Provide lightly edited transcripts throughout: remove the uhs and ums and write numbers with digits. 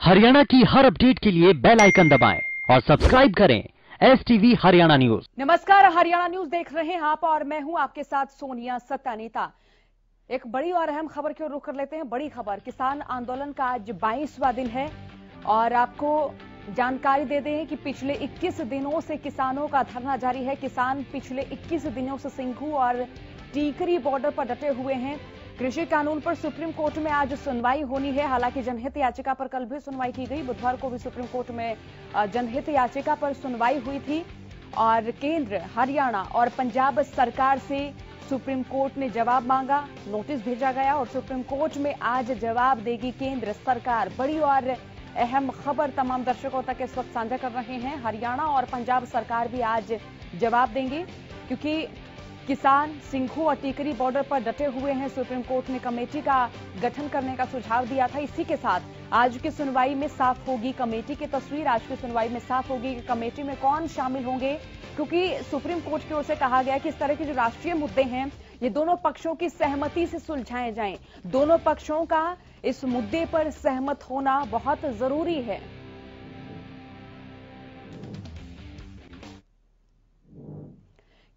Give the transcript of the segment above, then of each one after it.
हरियाणा की हर अपडेट के लिए बेल आइकन दबाएं और सब्सक्राइब करें STV हरियाणा न्यूज। नमस्कार, हरियाणा न्यूज देख रहे हैं आप और मैं हूं आपके साथ सोनिया सत्यानीता। एक बड़ी और अहम खबर की ओर रुख कर लेते हैं। बड़ी खबर, किसान आंदोलन का आज 22वां दिन है और आपको जानकारी दे दें कि पिछले 21 दिनों से किसानों का धरना जारी है। किसान पिछले 21 दिनों से सिंघू और टीकरी बॉर्डर पर डटे हुए हैं। कृषि कानून पर सुप्रीम कोर्ट में आज सुनवाई होनी है। हालांकि जनहित याचिका पर कल भी सुनवाई की गई। बुधवार को भी सुप्रीम कोर्ट में जनहित याचिका पर सुनवाई हुई थी और केंद्र, हरियाणा और पंजाब सरकार से सुप्रीम कोर्ट ने जवाब मांगा। नोटिस भेजा गया और सुप्रीम कोर्ट में आज जवाब देगी केंद्र सरकार। बड़ी और अहम खबर तमाम दर्शकों तक इस वक्त साझा कर रहे हैं। हरियाणा और पंजाब सरकार भी आज जवाब देंगे क्योंकि किसान सिंघू और टीकरी बॉर्डर पर डटे हुए हैं। सुप्रीम कोर्ट ने कमेटी का गठन करने का सुझाव दिया था। इसी के साथ आज की सुनवाई में साफ होगी कमेटी की तस्वीर। आज की सुनवाई में साफ होगी कि कमेटी में कौन शामिल होंगे, क्योंकि सुप्रीम कोर्ट की ओर से कहा गया कि इस तरह के जो राष्ट्रीय मुद्दे हैं ये दोनों पक्षों की सहमति से सुलझाए जाएं। दोनों पक्षों का इस मुद्दे पर सहमत होना बहुत जरूरी है।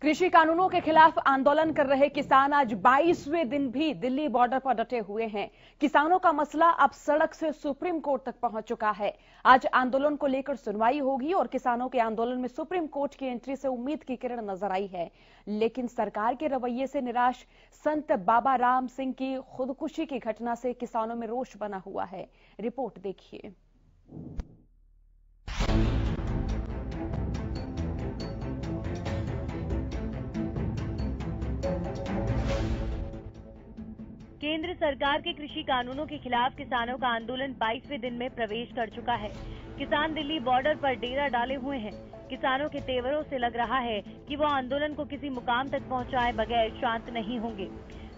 कृषि कानूनों के खिलाफ आंदोलन कर रहे किसान आज 22वें दिन भी दिल्ली बॉर्डर पर डटे हुए हैं। किसानों का मसला अब सड़क से सुप्रीम कोर्ट तक पहुंच चुका है। आज आंदोलन को लेकर सुनवाई होगी और किसानों के आंदोलन में सुप्रीम कोर्ट की एंट्री से उम्मीद की किरण नजर आई है। लेकिन सरकार के रवैये से निराश संत बाबा राम सिंह की खुदकुशी की घटना से किसानों में रोष बना हुआ है। रिपोर्ट देखिए। केंद्र सरकार के कृषि कानूनों के खिलाफ किसानों का आंदोलन 22वें दिन में प्रवेश कर चुका है। किसान दिल्ली बॉर्डर पर डेरा डाले हुए हैं। किसानों के तेवरों से लग रहा है कि वो आंदोलन को किसी मुकाम तक पहुंचाए बगैर शांत नहीं होंगे।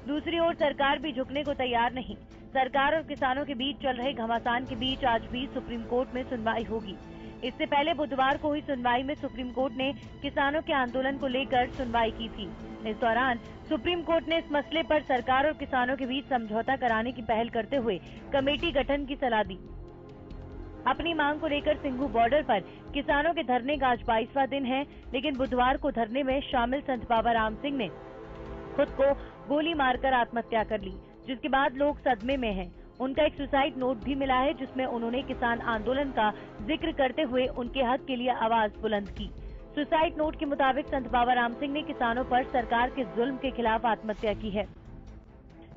दूसरी ओर सरकार भी झुकने को तैयार नहीं। सरकार और किसानों के बीच चल रहे घमासान के बीच आज भी सुप्रीम कोर्ट में सुनवाई होगी। इससे पहले बुधवार को हुई सुनवाई में सुप्रीम कोर्ट ने किसानों के आंदोलन को लेकर सुनवाई की थी। इस दौरान सुप्रीम कोर्ट ने इस मसले पर सरकार और किसानों के बीच समझौता कराने की पहल करते हुए कमेटी गठन की सलाह दी। अपनी मांग को लेकर सिंघू बॉर्डर पर किसानों के धरने का आज 22वां दिन है, लेकिन बुधवार को धरने में शामिल संत बाबा राम सिंह ने खुद को गोली मारकर आत्महत्या कर ली, जिसके बाद लोग सदमे में हैं। उनका एक सुसाइड नोट भी मिला है जिसमें उन्होंने किसान आंदोलन का जिक्र करते हुए उनके हक के लिए आवाज बुलंद की। सुसाइड नोट के मुताबिक संत बाबा राम सिंह ने किसानों पर सरकार के जुल्म के खिलाफ आत्महत्या की है।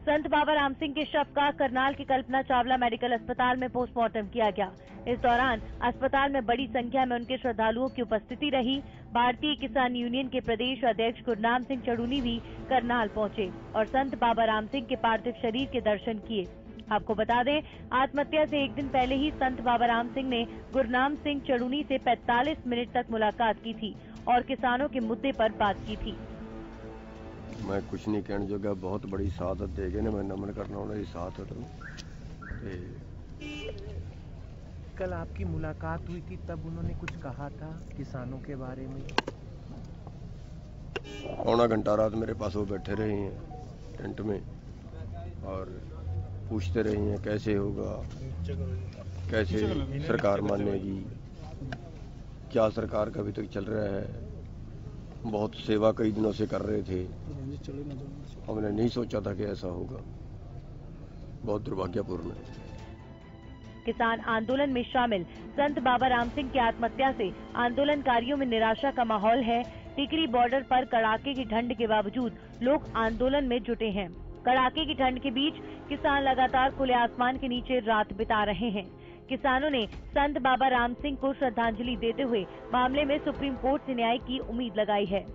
संत बाबा राम सिंह के शव का करनाल के कल्पना चावला मेडिकल अस्पताल में पोस्टमार्टम किया गया। इस दौरान अस्पताल में बड़ी संख्या में उनके श्रद्धालुओं की उपस्थिति रही। भारतीय किसान यूनियन के प्रदेश अध्यक्ष गुरनाम सिंह चड़ूनी भी करनाल पहुंचे और संत बाबा राम सिंह के पार्थिव शरीर के दर्शन किए। आपको बता दें, आत्महत्या से एक दिन पहले ही संत बाबा राम सिंह ने गुरनाम सिंह चड़ूनी से 45 मिनट तक मुलाकात की थी और किसानों के मुद्दे पर बात की थी। मैं कुछ नहीं कहने जोगा, बहुत बड़ी शहादत दे गए ने, मैं नमन करना उन्हें साथ। कल आपकी मुलाकात हुई थी, तब उन्होंने कुछ कहा था किसानों के बारे में? पौना घंटा रात मेरे पास वो बैठे रहे हैं टेंट में और पूछते रहे हैं कैसे होगा, कैसे सरकार मानेगी, क्या सरकार का अभी तक चल रहा है। बहुत सेवा कई दिनों से कर रहे थे, हमने नहीं सोचा था कि ऐसा होगा। बहुत दुर्भाग्यपूर्ण है। किसान आंदोलन में शामिल संत बाबा राम सिंह की आत्महत्या से आंदोलनकारियों में निराशा का माहौल है। टिकरी बॉर्डर पर कड़ाके की ठंड के बावजूद लोग आंदोलन में जुटे हैं। कड़ाके की ठंड के बीच किसान लगातार खुले आसमान के नीचे रात बिता रहे हैं। किसानों ने संत बाबा राम सिंह को श्रद्धांजलि देते हुए मामले में सुप्रीम कोर्ट से न्याय की उम्मीद लगाई है।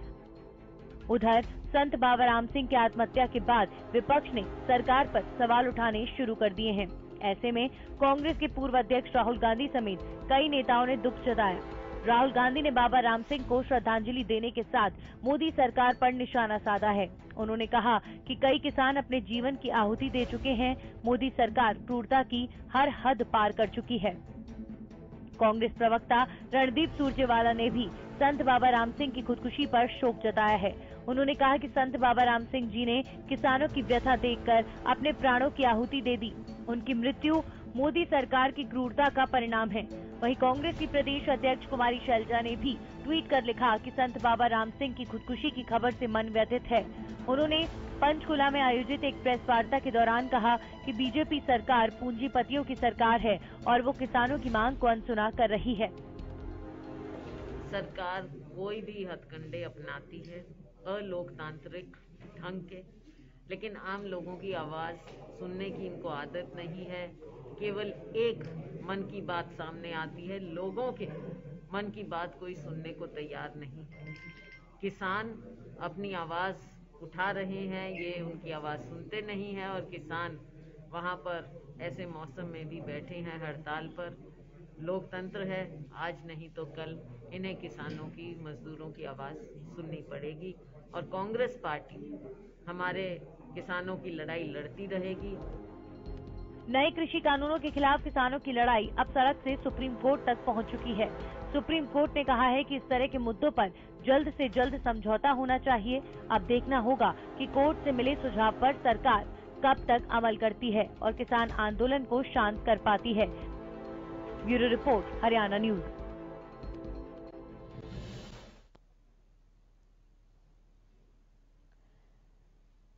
उधर संत बाबा राम सिंह की आत्महत्या के बाद विपक्ष ने सरकार पर सवाल उठाने शुरू कर दिए हैं। ऐसे में कांग्रेस के पूर्व अध्यक्ष राहुल गांधी समेत कई नेताओं ने दुख जताया। राहुल गांधी ने बाबा राम सिंह को श्रद्धांजलि देने के साथ मोदी सरकार पर निशाना साधा है। उन्होंने कहा कि कई किसान अपने जीवन की आहुति दे चुके हैं। मोदी सरकार क्रूरता की हर हद पार कर चुकी है। कांग्रेस प्रवक्ता रणदीप सुरजेवाला ने भी संत बाबा राम सिंह की खुदकुशी पर शोक जताया है। उन्होंने कहा कि संत बाबा राम सिंह जी ने किसानों की व्यथा देखकर अपने प्राणों की आहुति दे दी। उनकी मृत्यु मोदी सरकार की क्रूरता का परिणाम है। वहीं कांग्रेस की प्रदेश अध्यक्ष कुमारी शैलजा ने भी ट्वीट कर लिखा कि संत बाबा राम सिंह की खुदकुशी की खबर से मन व्यथित है। उन्होंने पंचकुला में आयोजित एक प्रेस वार्ता के दौरान कहा कि बीजेपी सरकार पूंजीपतियों की सरकार है और वो किसानों की मांग को अनसुना कर रही है। सरकार कोई भी हथकंडे अपनाती है अलोकतांत्रिक ढंग के, लेकिन आम लोगों की आवाज सुनने की इनको आदत नहीं है। केवल एक मन की बात सामने आती है, लोगों के मन की बात कोई सुनने को तैयार नहीं। किसान अपनी आवाज उठा रहे हैं, ये उनकी आवाज सुनते नहीं है और किसान वहां पर ऐसे मौसम में भी बैठे हैं हड़ताल पर। लोकतंत्र है, आज नहीं तो कल इन्हें किसानों की, मजदूरों की आवाज सुननी पड़ेगी और कांग्रेस पार्टी हमारे किसानों की लड़ाई लड़ती रहेगी। नए कृषि कानूनों के खिलाफ किसानों की लड़ाई अब सड़क से सुप्रीम कोर्ट तक पहुंच चुकी है। सुप्रीम कोर्ट ने कहा है कि इस तरह के मुद्दों पर जल्द से जल्द समझौता होना चाहिए। अब देखना होगा कि कोर्ट से मिले सुझाव पर सरकार कब तक अमल करती है और किसान आंदोलन को शांत कर पाती है। Bureau report, Haryana news.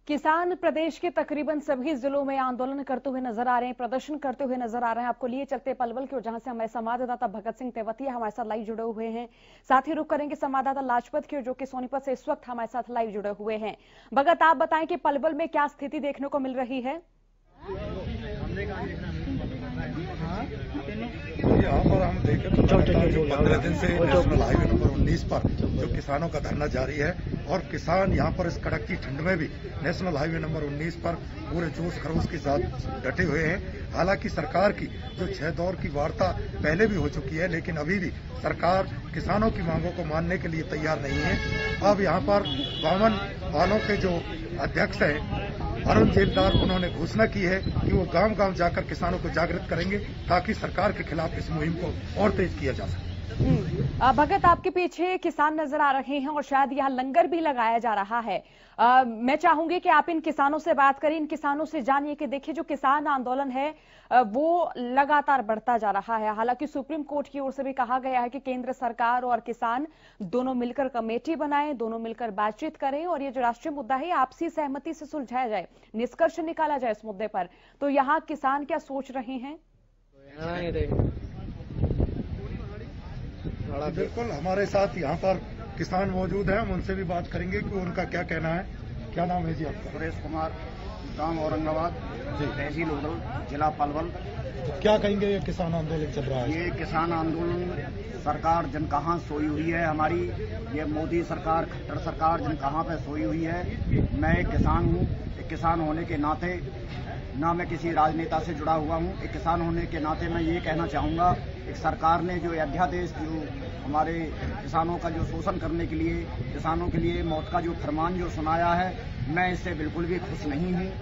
किसान प्रदेश के तकरीबन सभी जिलों में आंदोलन करते हुए नजर आ रहे हैं, प्रदर्शन करते हुए नजर आ रहे हैं। आपको लिए चलते पलवल की ओर, जहां से हमारे संवाददाता भगत सिंह तेवतिया हमारे साथ लाइव जुड़े हुए हैं। साथ ही रुक करेंगे संवाददाता लाजपत की ओर, जो कि सोनीपत से इस वक्त हमारे साथ लाइव जुड़े हुए हैं। भगत, आप बताएं कि पलवल में क्या स्थिति देखने को मिल रही है? यहाँ पर हम देखें तो 15 दिन से नेशनल हाईवे नंबर 19 पर जो किसानों का धरना जारी है और किसान यहाँ पर इस कड़कती ठंड में भी नेशनल हाईवे नंबर 19 पर पूरे जोश खरोश के साथ डटे हुए हैं। हालांकि सरकार की जो 6 दौर की वार्ता पहले भी हो चुकी है, लेकिन अभी भी सरकार किसानों की मांगों को मानने के लिए तैयार नहीं है। अब यहाँ पर बावन वालों के जो अध्यक्ष हैं अरुण जेलदार, उन्होंने घोषणा की है कि वो गांव-गांव जाकर किसानों को जागृत करेंगे ताकि सरकार के खिलाफ इस मुहिम को और तेज किया जा सके। भगत, आपके पीछे किसान नजर आ रहे हैं और शायद यहाँ लंगर भी लगाया जा रहा है। मैं चाहूंगी कि आप इन किसानों से बात करें, इन किसानों से जानिए कि देखिए जो किसान आंदोलन है वो लगातार बढ़ता जा रहा है। हालांकि सुप्रीम कोर्ट की ओर से भी कहा गया है कि केंद्र सरकार और किसान दोनों मिलकर कमेटी बनाएं, दोनों मिलकर बातचीत करें और ये जो राष्ट्रीय मुद्दा है आपसी सहमति से सुलझाया जाए, निष्कर्ष निकाला जाए इस मुद्दे पर। तो यहाँ किसान क्या सोच रहे हैं? बिल्कुल, हमारे साथ यहाँ पर किसान मौजूद हैं, हम उनसे भी बात करेंगे कि उनका क्या कहना है। क्या नाम है जी आपका? सुरेश कुमार, गांव औरंगाबाद, तहसील उदल, जिला पलवल। तो क्या कहेंगे, ये किसान आंदोलन चल रहा है? ये किसान आंदोलन, सरकार जन कहाँ सोई हुई है हमारी, ये मोदी सरकार, खट्टर सरकार जन कहाँ पे सोई हुई है। मैं एक किसान हूँ, एक किसान होने के नाते, ना मैं किसी राजनेता से जुड़ा हुआ हूँ, एक किसान होने के नाते मैं ये कहना चाहूँगा, एक सरकार ने जो अध्यादेश जो हमारे किसानों का जो शोषण करने के लिए, किसानों के लिए मौत का जो फरमान जो सुनाया है, मैं इससे बिल्कुल भी खुश नहीं हूँ,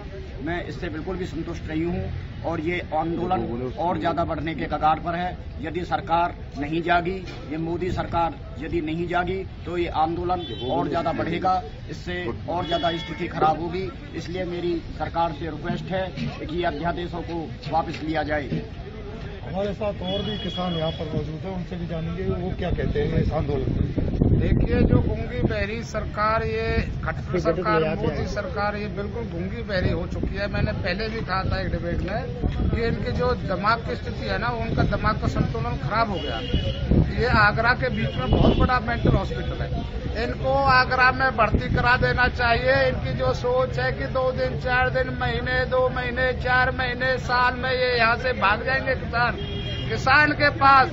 मैं इससे बिल्कुल भी संतुष्ट नहीं हूँ और ये आंदोलन और ज्यादा बढ़ने के कगार पर है। यदि सरकार नहीं जागी, ये मोदी सरकार यदि नहीं जागी तो ये आंदोलन और ज्यादा बढ़ेगा, इससे और ज्यादा स्थिति खराब होगी। इसलिए मेरी सरकार से रिक्वेस्ट है कि ये अध्यादेशों को वापस लिया जाए। हमारे साथ और भी किसान यहाँ पर मौजूद है, उनसे भी जानेंगे वो क्या कहते हैं इस आंदोलन। देखिए, जो गूंगी बहरी सरकार, ये खट्टर सरकार, मोदी सरकार, ये बिल्कुल गूंगी बहरी हो चुकी है। मैंने पहले भी कहा था एक डिबेट में कि इनकी जो दिमाग की स्थिति है ना, उनका दिमाग का संतुलन खराब हो गया। ये आगरा के बीच में बहुत बड़ा मेंटल हॉस्पिटल है, इनको आगरा में भर्ती करा देना चाहिए। इनकी जो सोच है कि 2 दिन 4 दिन, महीने 2 महीने 4 महीने, साल में ये यहाँ से भाग जाएंगे किसान के पास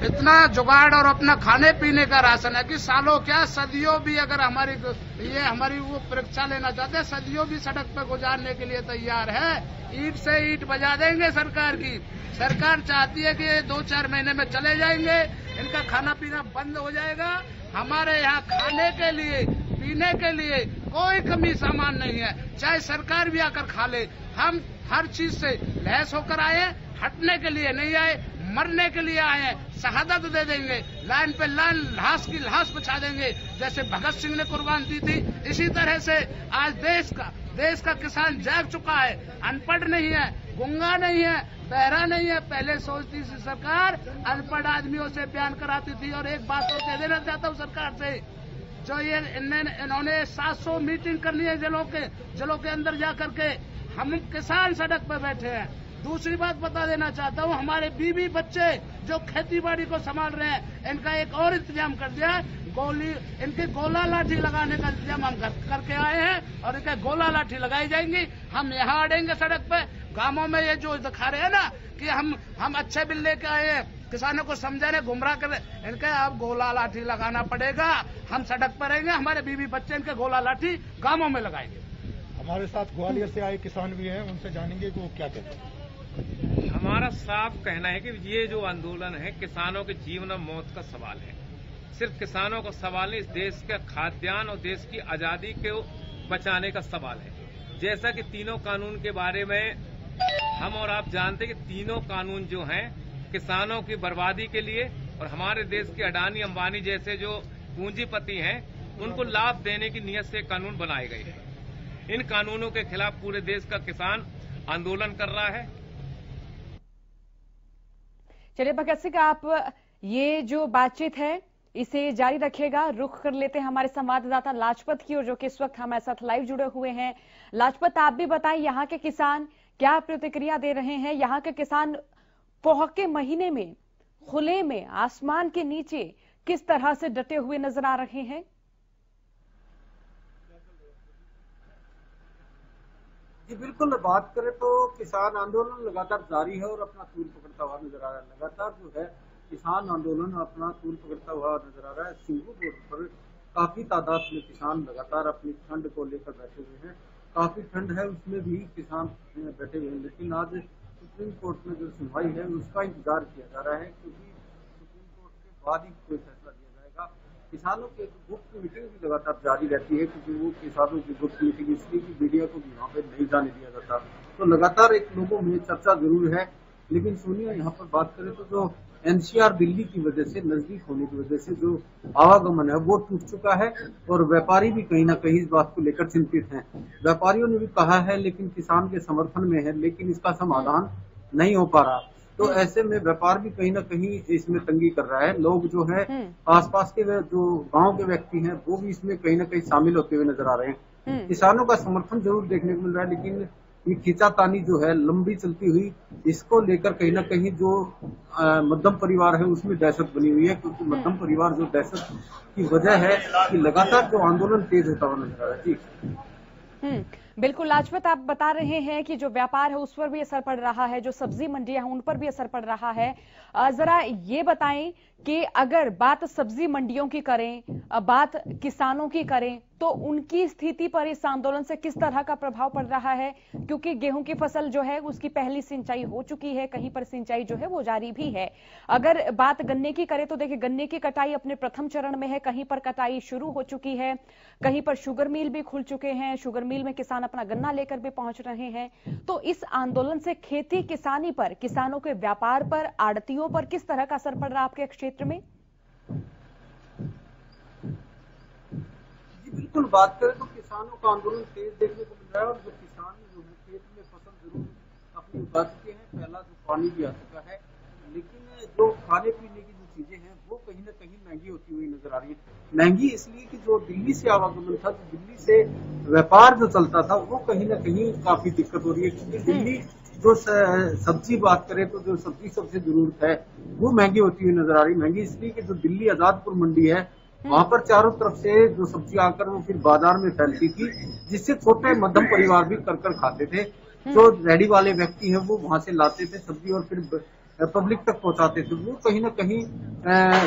इतना जुगाड़ और अपना खाने पीने का राशन है कि सालों क्या सदियों भी अगर हमारी वो परीक्षा लेना चाहते हैं, सदियों भी सड़क पर गुजारने के लिए तैयार है। ईंट से ईंट बजा देंगे सरकार की। सरकार चाहती है कि 2-4 महीने में चले जाएंगे, इनका खाना पीना बंद हो जाएगा। हमारे यहाँ खाने के लिए, पीने के लिए कोई कमी सामान नहीं है, चाहे सरकार भी आकर खा ले। हम हर चीज से लैस होकर आए, हटने के लिए नहीं आए, मरने के लिए आए हैं। शहादत दे देंगे, लाइन पे लाइन लाश की लाश बिछा देंगे, जैसे भगत सिंह ने कुर्बान दी थी। इसी तरह से आज देश का किसान जाग चुका है, अनपढ़ नहीं है, गूंगा नहीं है, बहरा नहीं है। पहले सोचती थी सरकार, अनपढ़ आदमियों से बयान कराती थी। और एक बात और कह देना चाहता हूँ सरकार से, जो ये इन्होंने 700 मीटिंग करनी है जलों के अंदर जा करके, हम किसान सड़क पर बैठे हैं। दूसरी बात बता देना चाहता हूँ, हमारे बीवी बच्चे जो खेती बाड़ी को संभाल रहे हैं, इनका एक और इंतजाम कर दिया है। इनके गोला लाठी लगाने का इंतजाम हम करके आए हैं और इनके गोला लाठी लगाई जाएंगी। हम यहाँ अड़ेंगे सड़क पे। गांवों में ये जो दिखा रहे हैं ना कि हम अच्छे बिल लेके आए हैं, किसानों को समझाने गुमराह कर रहे, इनके अब गोला लाठी लगाना पड़ेगा। हम सड़क पर रहेंगे, हमारे बीवी बच्चे इनके गोला लाठी गांवों में लगाएंगे। हमारे साथ ग्वालियर से आए किसान भी हैं, उनसे जानेंगे कि वो क्या कहते हैं। हमारा साफ कहना है कि ये जो आंदोलन है किसानों के जीवन और मौत का सवाल है। सिर्फ किसानों का सवाल नहीं, इस देश का खाद्यान्न और देश की आजादी को बचाने का सवाल है। जैसा कि तीनों कानून के बारे में हम और आप जानते हैं कि तीनों कानून जो हैं किसानों की बर्बादी के लिए और हमारे देश के अडानी अंबानी जैसे जो पूंजीपति हैं उनको लाभ देने की नीयत से कानून बनाए गए हैं। इन कानूनों के खिलाफ पूरे देश का किसान आंदोलन कर रहा है। चलिए भगत सिंह, आप ये जो बातचीत है इसे जारी रखिएगा। रुख कर लेते हैं हमारे संवाददाता लाजपत की ओर, जो कि इस वक्त हमारे साथ लाइव जुड़े हुए हैं। लाजपत, आप भी बताएं, यहाँ के किसान क्या प्रतिक्रिया दे रहे हैं? यहाँ के किसान पोह के महीने में खुले में आसमान के नीचे किस तरह से डटे हुए नजर आ रहे हैं? जी बिल्कुल, बात करें तो किसान आंदोलन लगातार जारी है और अपना तूल पकड़ता हुआ नजर आ रहा है। लगातार जो है किसान आंदोलन अपना तूल पकड़ता हुआ नजर आ रहा है। सिंघू बॉर्डर पर काफी तादाद में किसान लगातार अपनी ठंड को लेकर बैठे हुए हैं। काफी ठंड है, उसमें भी किसान बैठे हुए हैं। लेकिन आज सुप्रीम कोर्ट में जो सुनवाई है उसका इंतजार किया जा रहा है, क्योंकि सुप्रीम कोर्ट के बाद ही कोई फैसला दिया जाएगा। किसानों की गुप्त मीटिंग भी लगातार जारी रहती है, क्योंकि वो किसानों की गुप्त मीटिंग इसलिए कि मीडिया को भी वहाँ पे नहीं जाने दिया जाता। तो लगातार एक लोगों में चर्चा जरूर है। लेकिन सोनिया, यहाँ पर बात करें तो जो एनसीआर दिल्ली की वजह से, नजदीक होने की वजह से जो आवागमन है वो टूट चुका है और व्यापारी भी कहीं ना कहीं इस बात को लेकर चिंतित हैं। व्यापारियों ने भी कहा है, लेकिन किसान के समर्थन में है, लेकिन इसका समाधान नहीं हो पा रहा। तो ऐसे में व्यापार भी कहीं ना कहीं इसमें तंगी कर रहा है। लोग जो है आसपास के जो गांव के व्यक्ति हैं वो भी इसमें कहीं ना कहीं शामिल होते हुए नजर आ रहे हैं। किसानों का समर्थन जरूर देखने को मिल रहा है, लेकिन ये खींचातानी जो है लंबी चलती हुई, इसको लेकर कहीं ना कहीं जो मध्यम परिवार है उसमें दहशत बनी हुई है। क्योंकि मध्यम परिवार जो दहशत की वजह है कि लगातार जो आंदोलन तेज होता हुआ नजर आ रहा है। जी बिल्कुल लाजपत, आप बता रहे हैं कि जो व्यापार है उस पर भी असर पड़ रहा है, जो सब्जी मंडियां हैं उन पर भी असर पड़ रहा है। जरा ये बताएं कि अगर बात सब्जी मंडियों की करें, बात किसानों की करें, तो उनकी स्थिति पर इस आंदोलन से किस तरह का प्रभाव पड़ रहा है? क्योंकि गेहूं की फसल जो है उसकी पहली सिंचाई हो चुकी है, कहीं पर सिंचाई जो है वो जारी भी है। अगर बात गन्ने की करें तो देखिए गन्ने की कटाई अपने प्रथम चरण में है, कहीं पर कटाई शुरू हो चुकी है, कहीं पर शुगर मिल भी खुल चुके हैं, शुगर मिल में किसान अपना गन्ना लेकर भी पहुंच रहे हैं। तो इस आंदोलन से खेती किसानी पर, किसानों के व्यापार पर, आड़तियों पर किस तरह का असर पड़ रहा है आपके क्षेत्र में? बिल्कुल, बात करें तो किसानों का आंदोलन तेज देखने को मिल रहा है और जो किसान जो है खेत में फसल जरूर अपनी उगा चुके हैं, पहला जो पानी भी आ चुका है, लेकिन जो खाने पीने की जो चीजें हैं वो कहीं ना कहीं महंगी होती हुई नजर आ रही है। महंगी इसलिए कि जो दिल्ली से आवागमन था, जो दिल्ली से व्यापार जो चलता था, वो कहीं ना कहीं काफी दिक्कत हो रही है। क्योंकि दिल्ली जो सब्जी बात करें तो जो सब्जी सबसे जरूरत है वो महंगी होती हुई नजर आ रही है। महंगी इसलिए कि जो दिल्ली आजादपुर मंडी है वहां पर चारों तरफ से जो सब्जी आकर वो फिर बाजार में फैलती थी, जिससे छोटे मध्यम परिवार भी कर खाते थे। जो रेडी वाले व्यक्ति हैं वो वहां से लाते थे सब्जी और फिर पब्लिक तक पहुंचाते थे। वो कहीं ना कहीं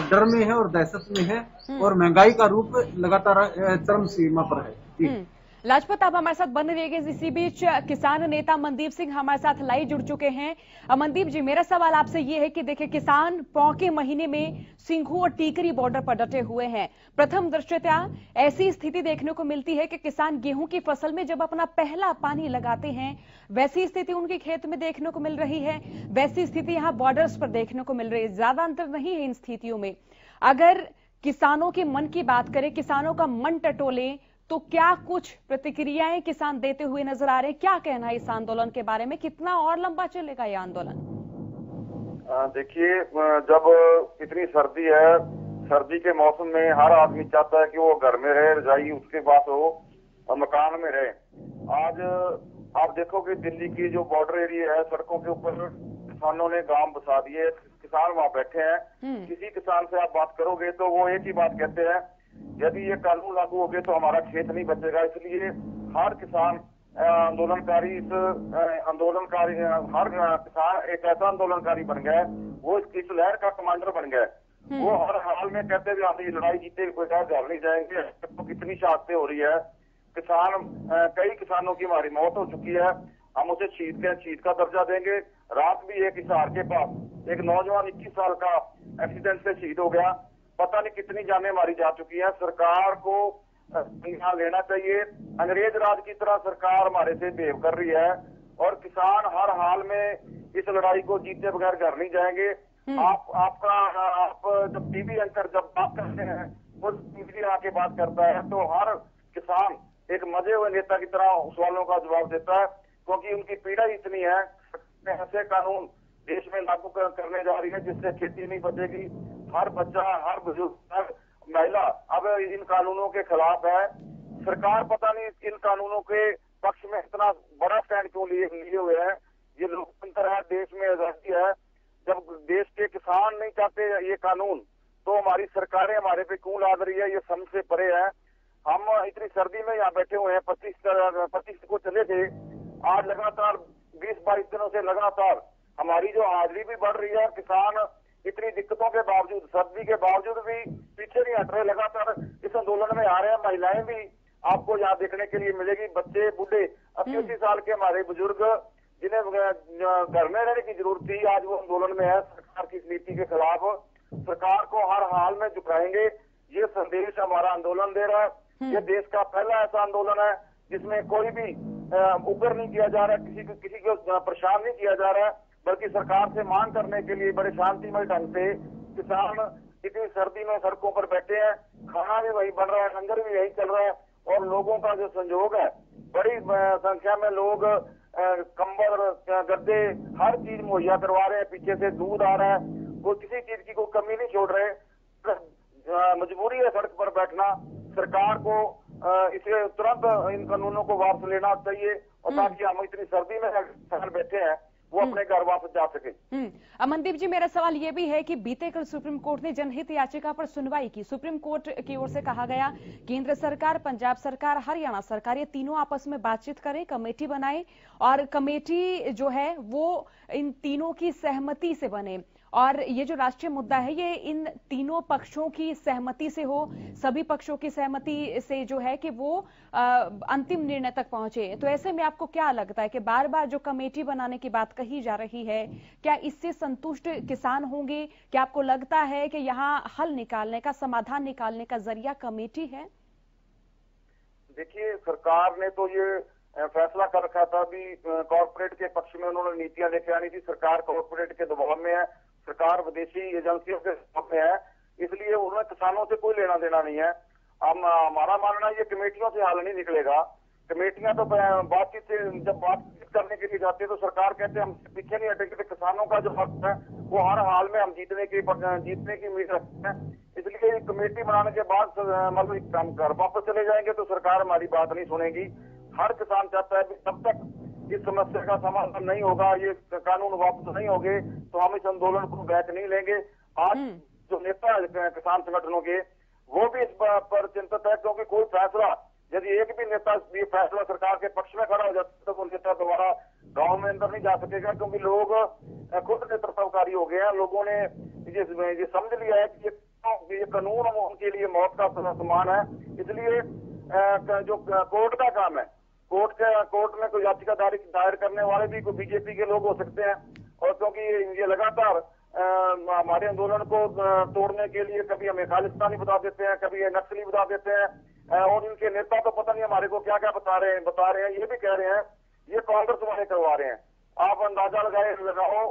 डर में है और दहशत में है और महंगाई का रूप लगातार चरम सीमा पर है। जी लाजपत, आप हमारे साथ बने रहिएगा। इसी बीच किसान नेता मनदीप सिंह हमारे साथ लाइव जुड़ चुके हैं। मनदीप जी, मेरा सवाल आपसे ये है कि देखिए किसान पौ के महीने में सिंघू और टीकरी बॉर्डर पर डटे हुए हैं। प्रथम दृष्टया ऐसी स्थिति देखने को मिलती है कि किसान गेहूं की फसल में जब अपना पहला पानी लगाते हैं, वैसी स्थिति उनके खेत में देखने को मिल रही है, वैसी स्थिति यहाँ बॉर्डर्स पर देखने को मिल रही है। ज्यादा अंतर नहीं है इन स्थितियों में। अगर किसानों के मन की बात करें, किसानों का मन टटोले, तो क्या कुछ प्रतिक्रियाएं किसान देते हुए नजर आ रहे हैं? क्या कहना है इस आंदोलन के बारे में? कितना और लंबा चलेगा ये आंदोलन? देखिए, जब इतनी सर्दी है, सर्दी के मौसम में हर आदमी चाहता है कि वो घर में रहे, रजाई उसके पास हो और मकान में रहे। आज आप देखोगे दिल्ली की जो बॉर्डर एरिया है, सड़कों के ऊपर किसानों ने गांव बसा दिए, किसान वहां बैठे हैं। किसी किसान से आप बात करोगे तो वो एक ही बात कहते हैं, यदि ये कानून लागू हो गए तो हमारा खेत नहीं बचेगा। इसलिए हर किसान आंदोलनकारी हर किसान एक ऐसा आंदोलनकारी बन गया है, वो इस लहर का कमांडर बन गया है। वो हर हाल में कहते हुए हम ये लड़ाई जीते कोई घर नहीं जाएंगे। तो कितनी शहादतें हो रही है, कई किसानों की हमारी मौत हो चुकी है। हम उसे शहीद का दर्जा देंगे। रात भी एक हिसार के पास एक नौजवान 21 साल का एक्सीडेंट से शहीद हो गया। पता नहीं कितनी जानें मारी जा चुकी हैं। सरकार को यहाँ लेना चाहिए। अंग्रेज राज की तरह सरकार हमारे से बिहेव कर रही है और किसान हर हाल में इस लड़ाई को जीते बगैर घर नहीं जाएंगे। आप जब टीवी एंकर जब बात करते हैं, वो टीवी आके बात करता है तो हर किसान एक मजे हुए नेता की तरह सवालों का जवाब देता है, क्योंकि उनकी पीड़ा इतनी है। ऐसे कानून देश में लागू करने जा रही है जिससे खेती नहीं बचेगी। हर बच्चा, हर बुजुर्ग, हर महिला अब इन कानूनों के खिलाफ है। सरकार पता नहीं इन कानूनों के पक्ष में इतना बड़ा स्टैंड क्यों लिए हुए है। ये लोकतंत्र है, देश में आजादी है। जब देश के किसान नहीं चाहते ये कानून, तो हमारी सरकारें हमारे पे क्यों लाद रही है, ये समझ से परे है। हम इतनी सर्दी में यहाँ बैठे हुए हैं, 25 को चले थे। आज लगातार 20-22 दिनों से लगातार हमारी जो हाजिरी भी बढ़ रही है। किसान इतनी दिक्कतों के बावजूद, सर्दी के बावजूद भी पीछे नहीं हट रहे, लगातार इस आंदोलन में आ रहे हैं। महिलाएं भी आपको यहाँ देखने के लिए मिलेगी, बच्चे, बूढ़े, 80-80 साल के हमारे बुजुर्ग जिन्हें घर में रहने की जरूरत थी, आज वो आंदोलन में है सरकार की नीति के खिलाफ। सरकार को हर हाल में झुकाएंगे, ये संदेश हमारा आंदोलन दे रहा है। ये देश का पहला ऐसा आंदोलन है जिसमें कोई भी ऊपर नहीं किया जा रहा है, किसी को परेशान नहीं किया जा रहा है, बल्कि सरकार से मांग करने के लिए बड़े शांतिमय ढंग से किसान इतनी सर्दी में सड़कों पर बैठे हैं। खाना भी वही बन रहा है, लंगर भी यही चल रहा है और लोगों का जो संयोग है, बड़ी संख्या में लोग कंबल, गद्दे, हर चीज मुहैया करवा रहे हैं। पीछे से दूध आ रहा है, वो किसी चीज की कोई कमी नहीं छोड़ रहे। मजबूरी है सड़क पर बैठना। सरकार को इसे तुरंत इन कानूनों को वापस लेना चाहिए और ताकि हम इतनी सर्दी में बैठे हैं वो अपने घर वापस जा सके। अमनदीप जी, मेरा सवाल ये भी है कि बीते कल सुप्रीम कोर्ट ने जनहित याचिका पर सुनवाई की। सुप्रीम कोर्ट की ओर से कहा गया केंद्र सरकार, पंजाब सरकार, हरियाणा सरकार ये तीनों आपस में बातचीत करें, कमेटी बनाए और कमेटी जो है वो इन तीनों की सहमति से बने और ये जो राष्ट्रीय मुद्दा है ये इन तीनों पक्षों की सहमति से हो, सभी पक्षों की सहमति से जो है कि वो अंतिम निर्णय तक पहुंचे। तो ऐसे में आपको क्या लगता है कि बार बार जो कमेटी बनाने की बात कही जा रही है, क्या इससे संतुष्ट किसान होंगे? क्या आपको लगता है कि यहाँ हल निकालने का, समाधान निकालने का जरिया कमेटी है? देखिए, सरकार ने तो ये फैसला कर रखा था, अभी कॉर्पोरेट के पक्ष में उन्होंने नीतियां लेके आनी थी। सरकार कॉर्पोरेट के दबाव में है, सरकार विदेशी एजेंसियों के दबाव में है, इसलिए उन्हें किसानों से कोई लेना देना नहीं है। हमारा मानना है ये कमेटियों से हल नहीं निकलेगा। कमेटियां तो बातचीत से, जब बातचीत करने के लिए जाती है तो सरकार कहते हैं हम पीछे नहीं हटेंगे। किसानों का जो हक है वो हर हाल में हम जीतने की उम्मीद रखते हैं। इसलिए कमेटी बनाने के बाद मतलब हम घर वापस चले जाएंगे तो सरकार हमारी बात नहीं सुनेगी। हर किसान चाहता है कि जब तक इस समस्या का समाधान नहीं होगा, ये कानून वापस नहीं होंगे, तो हम इस आंदोलन को बैक नहीं लेंगे। आज जो नेता है किसान संगठनों के, वो भी इस पर चिंतित है, क्योंकि कोई फैसला, यदि एक भी नेता ये फैसला सरकार के पक्ष में खड़ा हो जाता है तो वो नेता दोबारा गांव में अंदर नहीं जा सकेगा, क्योंकि लोग खुद नेतृत्वकारी हो गए हैं। लोगों ने ये समझ लिया है कि ये कानून उनके लिए मौत का समान है। इसलिए जो कोर्ट का काम है, कोर्ट में कोई याचिका दायर करने वाले भी कोई बीजेपी के लोग हो सकते हैं, और क्योंकि ये लगातार हमारे आंदोलन को तोड़ने के लिए कभी हमें खालिस्तानी बता देते हैं, कभी ये नक्सली बता देते हैं, और इनके नेता तो पता नहीं हमारे को क्या क्या बता रहे हैं। ये भी कह रहे हैं ये कांग्रेस वाले करवा रहे हैं। आप अंदाजा लगाओ,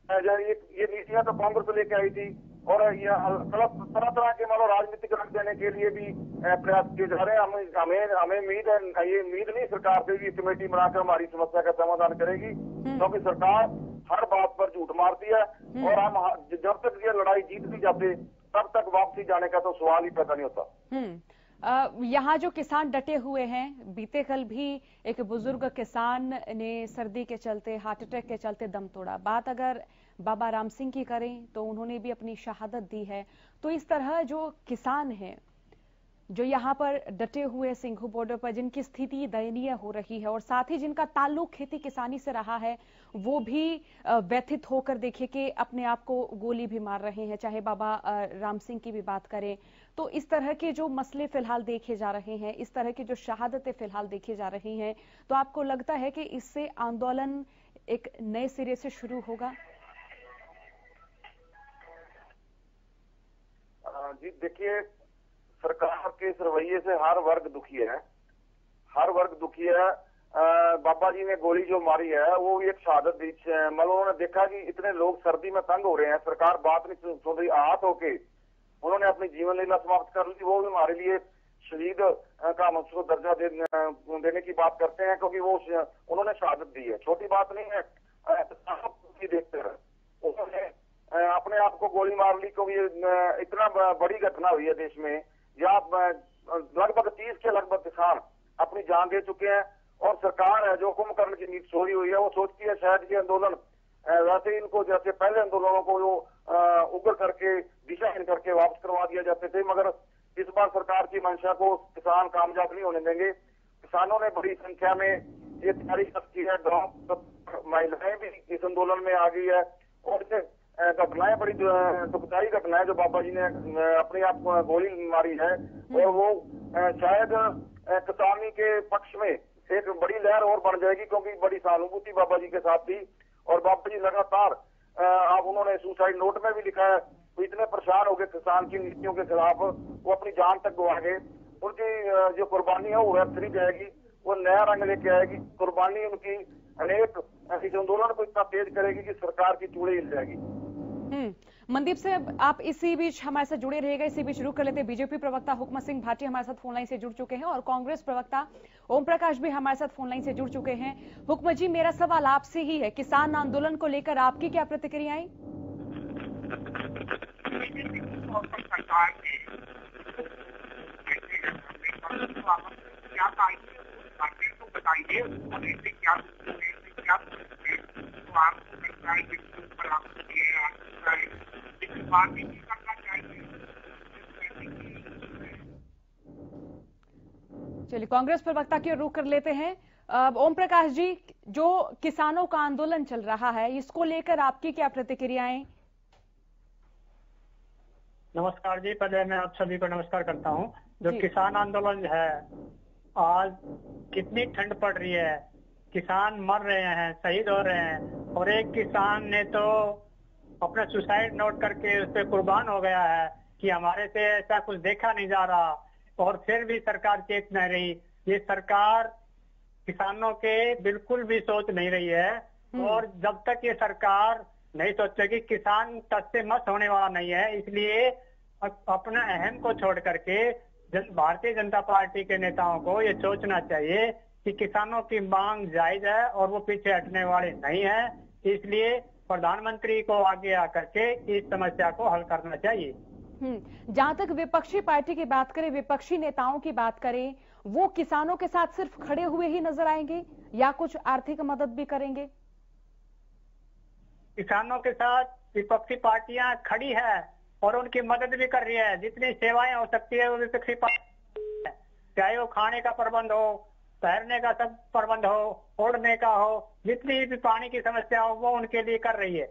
ये नीतियां तो कांग्रेस लेके आई थी और ये तरह तरह के मतलब राजनीतिक रंग देने के लिए भी प्रयास किए जा रहे हैं। हमें उम्मीद है, ये उम्मीद नहीं सरकार से भी कमेटी बनाकर हमारी समस्या का समाधान करेगी, क्योंकि सरकार हर बात पर झूठ मारती है और हम जब तक ये लड़ाई जीत नहीं जाते तब तक वापसी जाने का तो सवाल ही पैदा नहीं होता। यहाँ जो किसान डटे हुए हैं, बीते कल भी एक बुजुर्ग किसान ने सर्दी के चलते, हार्ट अटैक के चलते दम तोड़ा। बात अगर बाबा राम सिंह की करें तो उन्होंने भी अपनी शहादत दी है। तो इस तरह जो किसान हैं जो यहाँ पर डटे हुए सिंघू बॉर्डर पर, जिनकी स्थिति दयनीय हो रही है और साथ ही जिनका ताल्लुक खेती किसानी से रहा है, वो भी व्यथित होकर देखिए कि अपने आप को गोली भी मार रहे हैं। चाहे बाबा राम सिंह की भी बात करें तो इस तरह के जो मसले फिलहाल देखे जा रहे हैं, इस तरह की जो शहादतें फिलहाल देखी जा रही हैं, तो आपको लगता है कि इससे आंदोलन एक नए सिरे से शुरू होगा? जी देखिए, सरकार के इस रवैये से हर वर्ग दुखी है, हर वर्ग दुखी है। बाबा जी ने गोली जो मारी है वो भी एक शहादत दी। मतलब उन्होंने देखा कि इतने लोग सर्दी में तंग हो रहे हैं, सरकार बात नहीं सुन रही, आहत होके उन्होंने अपनी जीवन लीला समाप्त कर ली। वो भी हमारे लिए शहीद का हम उसको दर्जा देने की बात करते हैं, क्योंकि वो उन्होंने शहादत दी है, छोटी बात नहीं है। देखते हैं उन्होंने अपने आप को गोली मार ली, क्योंकि इतना बड़ी घटना हुई है देश में। यहाँ लगभग 30 के लगभग किसान अपनी जान दे चुके हैं और सरकार है जो कुंभकर्ण की नींद सोई हुई है। वो सोचती है शायद ये आंदोलन वैसे इनको जैसे पहले आंदोलनों को जो उग्र करके दिशाहीन करके वापस करवा दिया जाते थे, मगर इस बार सरकार की मंशा को किसान कामयाब नहीं होने देंगे। किसानों ने बड़ी संख्या में ये तैयारी की है, गाँव महिलाएं भी इस आंदोलन में आ गई है और घटनाएं बड़ी दुखदायी घटनाएं जो बाबा जी ने अपने आप गोली मारी है, और वो शायद किसानी के पक्ष में एक बड़ी लहर और बन जाएगी, क्योंकि बड़ी सहानुभूति बाबा जी के साथ थी। और बाबा जी लगातार अब उन्होंने सुसाइड नोट में भी लिखा है, वो इतने परेशान हो गए किसान की नीतियों के खिलाफ, वो अपनी जान तक गवा गए। उनकी जो कुर्बानी है वो व्यर्थ जाएगी, वो नया रंग लेके आएगी। कुर्बानी उनकी अनेक इस आंदोलन को इतना तेज करेगी कि सरकार की चूड़े हिल जाएगी। मनदीप से आप इसी बीच हमारे साथ जुड़े रहेगा। इसी बीच रुक कर लेते हैं। बीजेपी प्रवक्ता हुक्म सिंह भाटिया हमारे साथ फोन लाइन से जुड़ चुके हैं और कांग्रेस प्रवक्ता ओम प्रकाश भी हमारे साथ फोन लाइन से जुड़ चुके हैं। हुक्म जी, मेरा सवाल आपसे ही है, किसान आंदोलन को लेकर आपकी क्या प्रतिक्रियाएं? चलिए कांग्रेस प्रवक्ता की ओर रुख कर लेते हैं। ओम प्रकाश जी, जो किसानों का आंदोलन चल रहा है, इसको लेकर आपकी क्या प्रतिक्रियाएं? नमस्कार जी, पहले मैं आप सभी को नमस्कार करता हूं। जो किसान आंदोलन है, आज कितनी ठंड पड़ रही है, किसान मर रहे हैं, शहीद हो रहे हैं, और एक किसान ने तो अपना सुसाइड नोट करके उस पर कुर्बान हो गया है कि हमारे से ऐसा कुछ देखा नहीं जा रहा, और फिर भी सरकार चेत नहीं रही। ये सरकार किसानों के बिल्कुल भी सोच नहीं रही है, और जब तक ये सरकार नहीं सोचेगी, किसान तक से मत होने वाला नहीं है। इसलिए अपना अहम को छोड़ करके भारतीय जनता पार्टी के नेताओं को ये सोचना चाहिए कि किसानों की मांग जायज है और वो पीछे हटने वाले नहीं है। इसलिए प्रधानमंत्री को आगे आकर के इस समस्या को हल करना चाहिए। जहां तक विपक्षी पार्टी की बात करें, विपक्षी नेताओं की बात करें, वो किसानों के साथ सिर्फ खड़े हुए ही नजर आएंगे या कुछ आर्थिक मदद भी करेंगे? किसानों के साथ विपक्षी पार्टियां खड़ी है और उनकी मदद भी कर रही है। जितनी सेवाएं हो सकती है वो विपक्षी पार्टी, चाहे वो खाने का प्रबंध हो, ठहरने का सब प्रबंध हो, ओढ़ने का हो, जितनी भी पानी की समस्या हो वो उनके लिए कर रही है।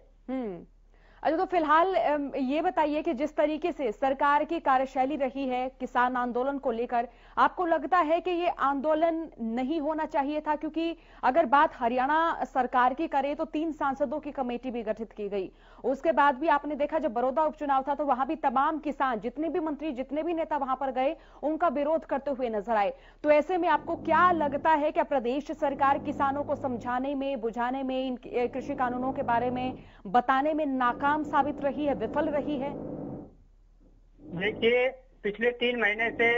अच्छा, तो फिलहाल ये बताइए कि जिस तरीके से सरकार की कार्यशैली रही है किसान आंदोलन को लेकर, आपको लगता है कि ये आंदोलन नहीं होना चाहिए था? क्योंकि अगर बात हरियाणा सरकार की करें तो 3 सांसदों की कमेटी भी गठित की गई। उसके बाद भी आपने देखा जब बड़ौदा उपचुनाव था तो वहां भी तमाम किसान, जितने भी मंत्री, जितने भी नेता वहां पर गए, उनका विरोध करते हुए नजर आए। तो ऐसे में आपको क्या लगता है, क्या प्रदेश सरकार किसानों को समझाने में, बुझाने में, इन कृषि कानूनों के बारे में बताने में नाकाम साबित रही है, विफल रही है? देखिए पिछले 3 महीने से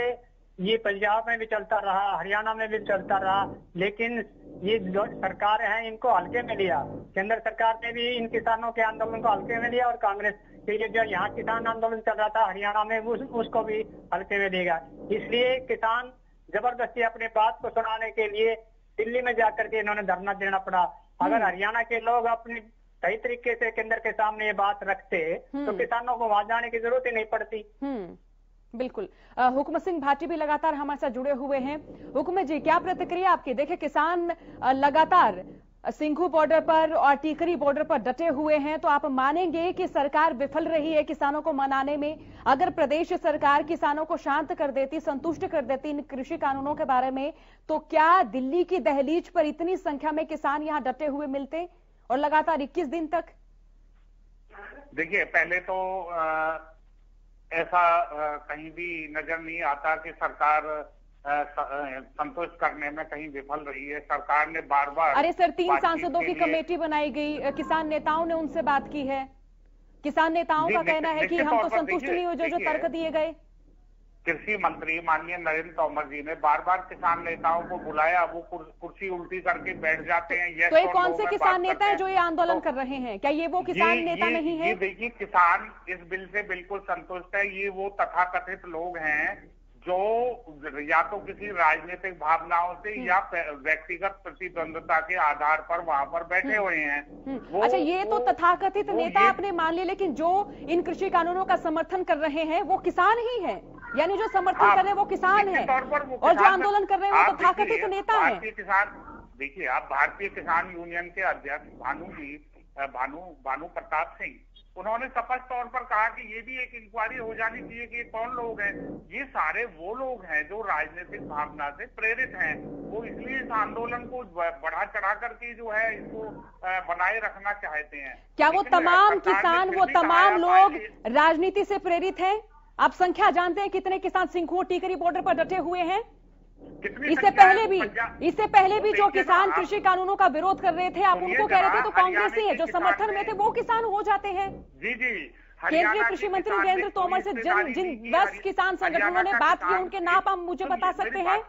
ये पंजाब में भी चलता रहा, हरियाणा में भी चलता रहा, लेकिन ये जो सरकार है इनको हल्के में लिया। केंद्र सरकार ने भी इन किसानों के आंदोलन को हल्के में लिया और कांग्रेस के ये जो यहाँ किसान आंदोलन चल रहा था हरियाणा में उसको भी हल्के में लेगा। इसलिए किसान जबरदस्ती अपने बात को सुनाने के लिए दिल्ली में जाकर के इन्होंने धरना देना पड़ा। अगर हरियाणा के लोग अपनी सही तरीके से केंद्र के सामने ये बात रखते तो किसानों को वहां जाने की जरूरत ही नहीं पड़ती। बिल्कुल। हुक्म सिंह भाटी भी लगातार हमारे साथ जुड़े हुए हैं। हुक्म जी, क्या प्रतिक्रिया आपकी? देखिए किसान लगातार सिंघू बॉर्डर पर और टीकरी बॉर्डर पर डटे हुए हैं, तो आप मानेंगे कि सरकार विफल रही है किसानों को मनाने में? अगर प्रदेश सरकार किसानों को शांत कर देती, संतुष्ट कर देती इन कृषि कानूनों के बारे में, तो क्या दिल्ली की दहलीज पर इतनी संख्या में किसान यहाँ डटे हुए मिलते और लगातार 21 दिन तक? देखिए पहले तो ऐसा कहीं भी नजर नहीं आता कि सरकार संतुष्ट करने में कहीं विफल रही है। सरकार ने बार बार, अरे सर 3 सांसदों की कमेटी बनाई गई, किसान नेताओं ने उनसे बात की है। किसान नेताओं का कहना है कि हम तो संतुष्ट नहीं हुए जो तर्क दिए गए। कृषि मंत्री माननीय नरेंद्र तोमर जी ने बार बार किसान नेताओं को बुलाया, वो कुर्सी उल्टी करके बैठ जाते हैं। तो ये कौन से किसान नेता है जो ये आंदोलन कर रहे हैं? क्या ये वो किसान नेता नहीं है? देखिए किसान इस बिल से बिल्कुल संतुष्ट है। ये वो तथाकथित लोग हैं जो या तो किसी राजनीतिक भावनाओं से या व्यक्तिगत प्रतिद्वंदता के आधार पर वहां पर बैठे हुए हैं। अच्छा, ये तो तथाकथित नेता आपने मान लिया, लेकिन जो इन कृषि कानूनों का समर्थन कर रहे हैं वो किसान ही है, यानी जो समर्थन कर रहे हैं वो किसान है और जो आंदोलन कर रहे हैं वो तथाकथित नेता है। देखिए आप भारतीय किसान यूनियन के अध्यक्ष भानु प्रताप सिंह, उन्होंने स्पष्ट तौर पर कहा कि ये भी एक इंक्वायरी हो जानी चाहिए कि ये कौन लोग हैं। ये सारे वो लोग हैं जो राजनीतिक भावना से प्रेरित हैं। वो इसलिए इस आंदोलन को बढ़ा चढ़ा करके जो है इसको बनाए रखना चाहते हैं। क्या वो तमाम किसान, वो तमाम लोग राजनीति से प्रेरित हैं? आप संख्या जानते हैं कितने किसान सिंघू टीकरी बॉर्डर पर डटे हुए हैं? इससे पहले भी जो किसान कृषि कानूनों का विरोध कर रहे थे, आप उनको कह रहे थे तो कांग्रेसी है, जो समर्थन में थे वो किसान हो जाते हैं। जी केंद्रीय कृषि मंत्री नरेंद्र तोमर से जिन 10 किसान संगठनों ने बात की उनके नाम आप मुझे बता सकते हैं?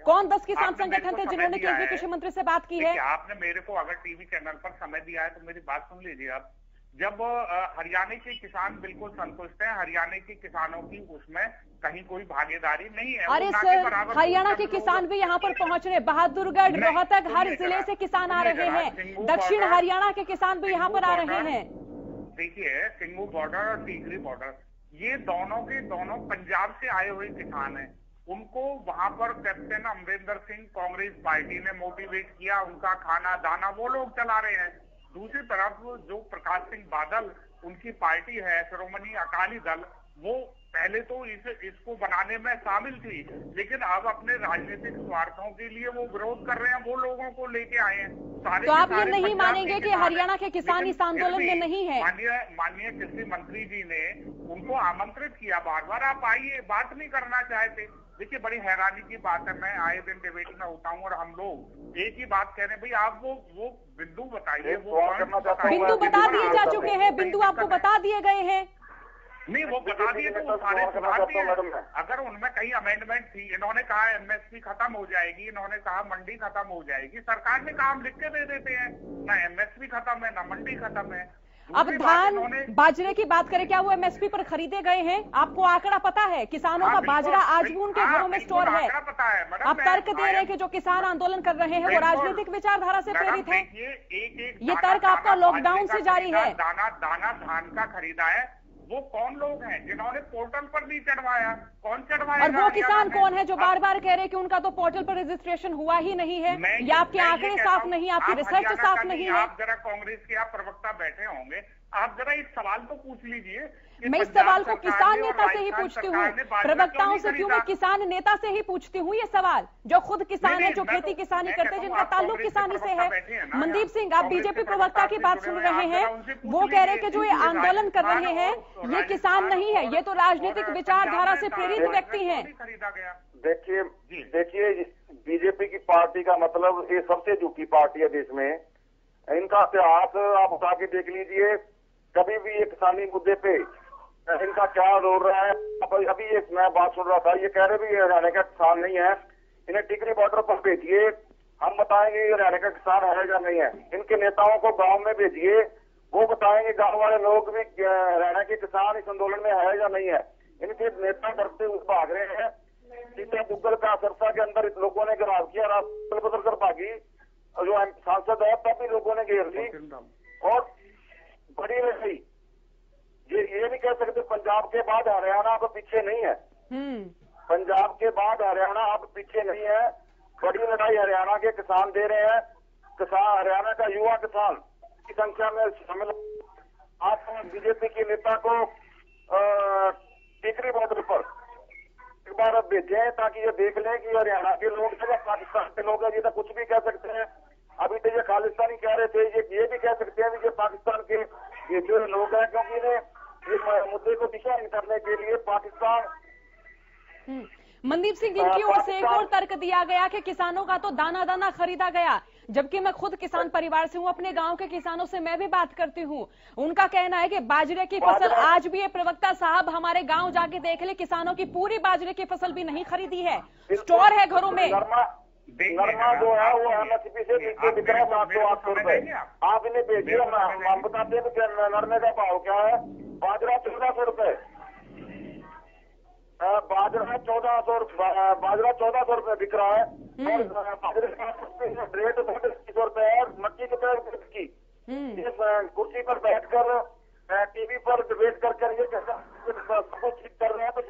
कौन 10 किसान संगठन थे जिन्होंने केंद्रीय कृषि मंत्री से बात की है? आपने मेरे को अगर टीवी चैनल पर समय दिया है तो मेरी बात सुन लीजिए आप। जब हरियाणा के किसान बिल्कुल संतुष्ट हैं, हरियाणा के किसानों की उसमें कहीं कोई भागीदारी नहीं है। अरे सर, हरियाणा के किसान भी यहाँ पर पहुंच रहे, बहादुरगढ़, रोहतक, हर जिले से किसान आ रहे हैं। दक्षिण हरियाणा के किसान भी यहाँ पर आ रहे हैं। देखिए सिंघू बॉर्डर और टीकरी बॉर्डर, ये दोनों के दोनों पंजाब से आए हुए किसान हैं। उनको वहां पर कैप्टन अमरिंदर सिंह कांग्रेस पार्टी ने मोटिवेट किया, उनका खाना दाना वो लोग चला रहे हैं। दूसरी तरफ जो प्रकाश सिंह बादल, उनकी पार्टी है श्रोमणी अकाली दल, वो पहले तो इसको बनाने में शामिल थी, लेकिन अब अपने राजनीतिक स्वार्थों के लिए वो विरोध कर रहे हैं। वो लोगों को लेके आए हैं सारे। तो आप ये नहीं मानेंगे कि हरियाणा के किसान इस आंदोलन में नहीं है? माननीय कृषि मंत्री जी ने उनको आमंत्रित किया बार बार, आप आइए, बात नहीं करना चाहते। देखिए बड़ी हैरानी की बात है, मैं आए दिन डिबेट में होता हूँ और हम लोग एक ही बात कह रहे हैं, भाई आप वो बिंदु बताइए। बिंदु बता दिए जा चुके हैं, बिंदु आपको बता दिए गए हैं। नहीं वो बता दिए तो वो सारे सुधार दिए। अगर उनमें कई अमेंडमेंट थी, इन्होंने कहा एमएसपी खत्म हो जाएगी, इन्होंने कहा मंडी खत्म हो जाएगी। सरकार ने कहा हम लिख के दे देते हैं, ना एमएसपी खत्म है ना मंडी खत्म है। अब धान बाजरे की बात करें, क्या वो एमएसपी पर खरीदे गए हैं? आपको आंकड़ा पता है? किसानों का बाजरा आज भी उनके घरों में स्टोर है। आप तर्क दे रहे हैं कि जो किसान आंदोलन कर रहे हैं वो राजनीतिक विचारधारा से प्रेरित है। ये तर्क आपका लॉकडाउन से जारी है। दाना धान का खरीदा है, वो कौन लोग हैं जिन्होंने पोर्टल पर नहीं चढ़वाया? कौन चढ़वाया? और वो किसान कौन है जो बार बार कह रहे हैं कि उनका तो पोर्टल पर रजिस्ट्रेशन हुआ ही नहीं है, या आपके आंकड़े साफ नहीं, आपकी रिसर्च साफ नहीं है? आप जरा कांग्रेस के आप प्रवक्ता बैठे होंगे, आप जरा इस सवाल को पूछ लीजिए। मैं इस सवाल को किसान नेता से ही पूछती हूँ, प्रवक्ताओं से क्यों? मैं किसान नेता से ही पूछती हूँ ये सवाल, जो खुद किसान है, जो खेती किसानी करते हैं, जिनका ताल्लुक किसानी से है। मनदीप सिंह, आप बीजेपी प्रवक्ता की बात सुन रहे हैं, वो कह रहे हैं कि जो ये आंदोलन कर रहे हैं ये किसान नहीं है, ये तो राजनीतिक विचारधारा से प्रेरित व्यक्ति हैं। देखिए बीजेपी की पार्टी का मतलब ये सबसे झूठी पार्टी है देश में। इनका इतिहास आप उठा के देख लीजिए, कभी भी ये किसानी मुद्दे पे इनका क्या रोल रहा है। अभी एक मैं बात सुन रहा था, ये कह रहे भी ये हरियाणा का किसान नहीं है, इन्हें टिकरी बॉर्डर पर भेजिए, हम बताएंगे ये हरियाणा का किसान है या नहीं है। इनके नेताओं को गांव में भेजिए, वो बताएंगे गांव वाले लोग भी हरियाणा के किसान इस आंदोलन में है या नहीं है। इनके नेता डरते हुए भाग रहे हैं। सीधे गूगल का सरसा के अंदर लोगों ने गिराव किया, रास्ते बदल कर भागी, जो सांसद है तब भी लोगों ने घेर ली और बड़ी रही। ये नहीं कह सकते पंजाब के बाद हरियाणा अब पीछे नहीं है। पंजाब के बाद हरियाणा अब पीछे नहीं है। बड़ी लड़ाई हरियाणा के किसान दे रहे हैं। किसान, हरियाणा का युवा किसान की संख्या में शामिल। आप बीजेपी के नेता को टिकरी बॉर्डर पर एक बार अब भेजें ताकि ये देख लें कि हरियाणा के लोग या पाकिस्तान के लोग हैं। ये तो कुछ भी कह सकते हैं। अभी तो ये खालिस्तानी कह रहे थे, ये भी कह सकते हैं कि ये पाकिस्तान के ये जो लोग हैं, क्योंकि इन्हें इस मुद्दे को दिशा करने के लिए पाकिस्तान। मनदीप सिंह, इनकी ओर से एक और तर्क दिया गया कि किसानों का तो दाना दाना खरीदा गया, जबकि मैं खुद किसान परिवार से हूं, अपने गांव के किसानों से मैं भी बात करती हूं। उनका कहना है कि बाजरे की फसल आज भी, ये प्रवक्ता साहब हमारे गांव जाके देख ले, किसानों की पूरी बाजरे की फसल भी नहीं खरीदी है, स्टोर है घरों में। नरमा जो है वो MSP से नीचे बिक रहा है 700-800 रुपए। आप इन्हें भेजिए, हम बताते हैं कि नरमे का भाव क्या है। बाजरा 1400 रुपए, बाजरा 1400 रुपए बिक रहा है और बाजरे का रेट 250 रुपए है। मक्की कितने रुपए की? इस कुर्सी पर बैठकर टीवी पर डिबेट कर ये सब कुछ ठीक कर रहे हैं, तो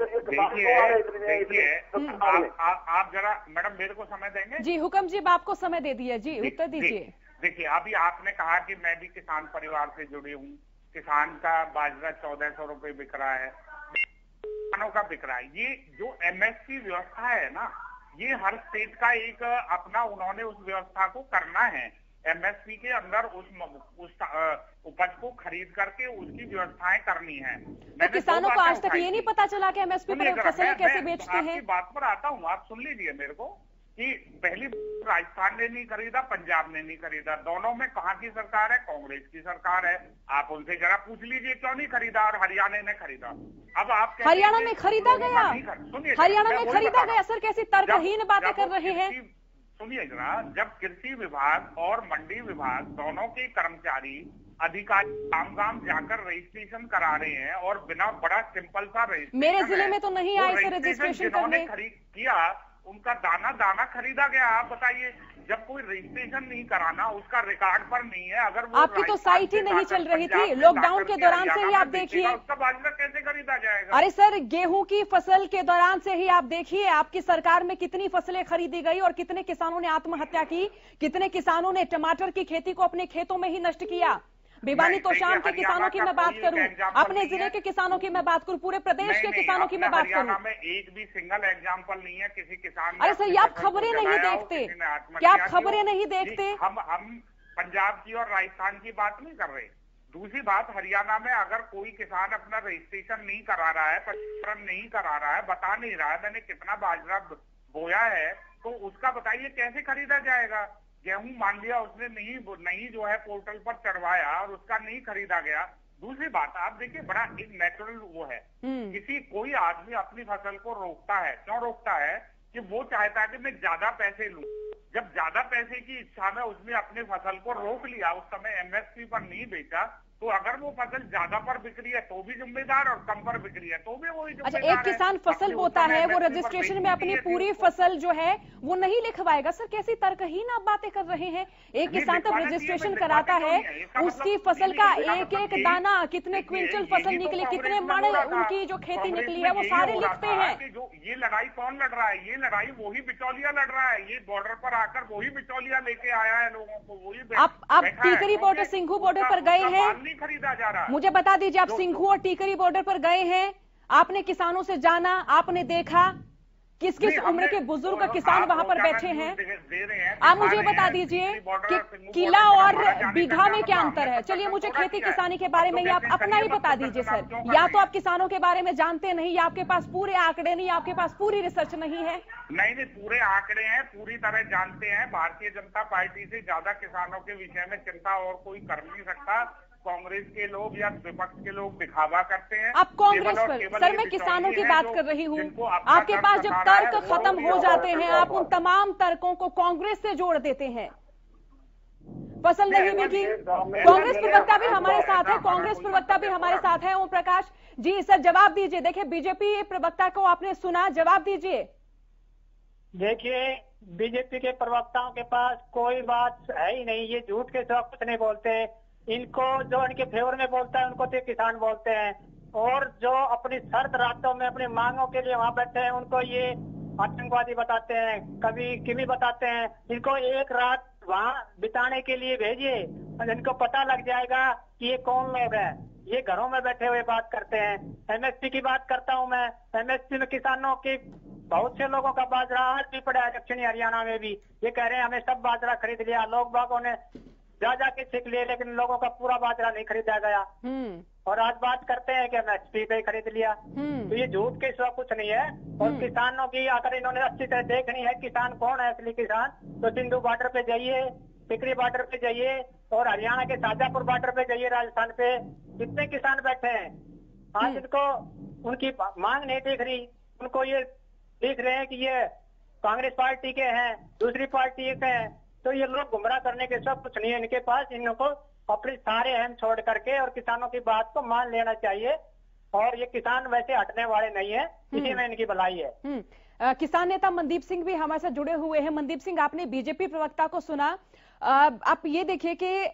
फिर आप जरा मैडम मेरे को समय देंगे? जी हुक्म जी, आपको समय दे दिया जी, उत्तर दीजिए। देखिए, अभी आपने कहा कि मैं भी किसान परिवार से जुड़ी हूँ। किसान का बाजरा 1400 रुपए बिक रहा है, किसानों का बिक रहा है। ये जो MSP व्यवस्था है ना, ये हर स्टेट का एक अपना, उन्होंने उस व्यवस्था को करना है। MSP के अंदर उस उपज को खरीद करके उसकी व्यवस्थाएं करनी है। तो किसानों को आज तक ये नहीं पता चला कि MSP पर फसलें कैसे बेचते हैं? आपकी बात पर आता हूँ, आप सुन लीजिए मेरे को कि पहली राजस्थान ने नहीं खरीदा, पंजाब ने नहीं खरीदा। दोनों में कहाँ की सरकार है? कांग्रेस की सरकार है। आप उनसे जरा पूछ लीजिए क्यों नहीं खरीदा, और हरियाणा ने खरीदा। अब आप हरियाणा में खरीदा गया, हरियाणा में खरीदा गया। सर कैसी तर्कहीन बातें कर रहे हैं? सुनिए जरा, जब कृषि विभाग और मंडी विभाग दोनों के कर्मचारी अधिकारी गांव जाकर रजिस्ट्रेशन करा रहे हैं और बिना, बड़ा सिंपल सा रजिस्ट्रेशन, मेरे जिले में तो नहीं आए सर रजिस्ट्रेशन करने, किया, उनका दाना दाना खरीदा गया। आप बताइए, जब कोई रजिस्ट्रेशन नहीं कराना, उसका रिकॉर्ड पर नहीं है, अगर वो आपकी तो साइट ही नहीं चल रही थी लॉकडाउन के दौरान से ही, आप देखिए उसका बाजरा कैसे खरीदा जाएगा? अरे सर, गेहूं की फसल के दौरान से ही आप देखिए आपकी सरकार में कितनी फसलें खरीदी गई और कितने किसानों ने आत्महत्या की, कितने किसानों ने टमाटर की खेती को अपने खेतों में ही नष्ट किया। भिवानी तोशाम के किसानों की मैं बात करूं, अपने जिले के किसानों की मैं बात करूं, पूरे प्रदेश के किसानों की मैं बात करूं, में एक भी सिंगल एग्जांपल नहीं है किसी किसान। अरे सर, आप खबरें नहीं देखते क्या? आप खबरें नहीं देखते? हम पंजाब की और राजस्थान की बात नहीं कर रहे। दूसरी बात, हरियाणा में अगर कोई किसान अपना रजिस्ट्रेशन नहीं करा रहा है, पंजीकरण नहीं करा रहा है, बता नहीं रहा है मैंने कितना बाजरा बोया है, तो उसका बताइए कैसे खरीदा जाएगा? गेहूं मान लिया उसने नहीं जो है पोर्टल पर चढ़वाया और उसका नहीं खरीदा गया। दूसरी बात, आप देखिए, बड़ा एक नेचुरल वो है, कोई आदमी अपनी फसल को रोकता है, क्यों रोकता है? कि वो चाहता है कि मैं ज्यादा पैसे लूं। जब ज्यादा पैसे की इच्छा में उसने अपने फसल को रोक लिया, उस समय MSP पर नहीं बेचा, तो अगर वो फसल ज्यादा पर बिक रही है तो भी जिम्मेदार, और कम पर बिक रही है तो भी वही जिम्मेदार। अच्छा, एक किसान फसल बोता है, वो रजिस्ट्रेशन में अपनी पूरी फसल जो है वो नहीं लिखवाएगा। सर कैसी तर्कहीन आप बातें कर रहे हैं? एक किसान तब रजिस्ट्रेशन कराता है, उसकी फसल का एक एक दाना, कितने क्विंटल फसल निकली, कितने मण उनकी जो खेती निकली है, वो सारे लिखते हैं। जो ये लड़ाई कौन लड़ रहा है? ये लड़ाई वही बिचौलिया लड़ रहा है। ये बॉर्डर पर आकर वही बिचौलिया लेके आया है लोगों को, वही। आप टीकरी बॉर्डर, सिंघू बॉर्डर पर गए हैं? खरीदा जा रहा है। मुझे बता दीजिए, आप सिंघू और टीकरी बॉर्डर पर गए हैं, आपने किसानों से जाना, आपने देखा किस किस उम्र के बुजुर्ग किसान वहां पर बैठे हैं? आप मुझे बता दीजिए कि किला और बीघा में क्या अंतर है? चलिए, मुझे खेती किसानी के बारे में ही आप अपना ही बता दीजिए सर। या तो आप किसानों के बारे में जानते नहीं, या आपके पास पूरे आंकड़े नहीं, आपके पास पूरी रिसर्च नहीं है। नहीं, पूरे आंकड़े हैं, पूरी तरह जानते हैं। भारतीय जनता पार्टी से ज्यादा किसानों के विषय में चिंता और कोई कर नहीं सकता। कांग्रेस के लोग या विपक्ष के लोग दिखावा करते हैं। अब कांग्रेस पर सर, मैं किसानों की बात कर रही हूँ। आपके पास जब तर्क खत्म हो जाते हैं, आप उन तमाम तर्कों को कांग्रेस से जोड़ देते हैं। फसल नहीं बिकी, कांग्रेस प्रवक्ता भी हमारे साथ है, कांग्रेस प्रवक्ता भी हमारे साथ है। ओम प्रकाश जी, सर जवाब दीजिए। देखिए, बीजेपी प्रवक्ता को आपने सुना, जवाब दीजिए। देखिए, बीजेपी के प्रवक्ताओं के पास कोई बात है ही नहीं, ये झूठ के सिवा कुछ नहीं बोलते। इनको जो इनके फेवर में बोलता है उनको तो किसान बोलते हैं, और जो अपनी शर्त रातों में अपनी मांगों के लिए वहां बैठे हैं उनको ये आतंकवादी बताते हैं, कभी किमी बताते हैं। इनको एक रात वहां बिताने के लिए भेजिए, इनको पता लग जाएगा कि ये कौन लोग हैं। ये घरों में बैठे हुए बात करते हैं। एमएसपी की बात करता हूं मैं, एमएसपी में किसानों की बहुत से लोगों का बाजरा आज भी पड़ा है, दक्षिणी हरियाणा में भी। ये कह रहे हैं हमें सब बाजरा खरीद लिया, लोग बागों ने जा के सीख लिए, लेकिन लोगों का पूरा बाजरा नहीं खरीदा गया। और आज बात करते हैं कि एमएसपी पे खरीद लिया। तो ये झूठ के सिवा कुछ नहीं है। और किसानों की अगर इन्होंने अच्छी तरह देखनी है किसान कौन है असली किसान, तो सिंधु बॉर्डर पे जाइए, टिकरी बॉर्डर पे जाइए, और हरियाणा के शाजापुर बॉर्डर पे जाइए, राजस्थान पे कितने किसान बैठे हैं। आज इनको उनकी मांग नहीं दिख रही, उनको ये दिख रहे हैं कि ये कांग्रेस पार्टी के हैं, दूसरी पार्टी के हैं। तो ये लोग गुमराह करने के सब कुछ नहीं है इनके पास। इनको अपने सारे अहम छोड़ करके और किसानों की बात को मान लेना चाहिए। और ये किसान वैसे हटने वाले नहीं है, इसी में इनकी भलाई है। किसान नेता मनदीप सिंह भी हमारे साथ जुड़े हुए हैं। मनदीप सिंह, आपने बीजेपी प्रवक्ता को सुना। आप ये देखिए कि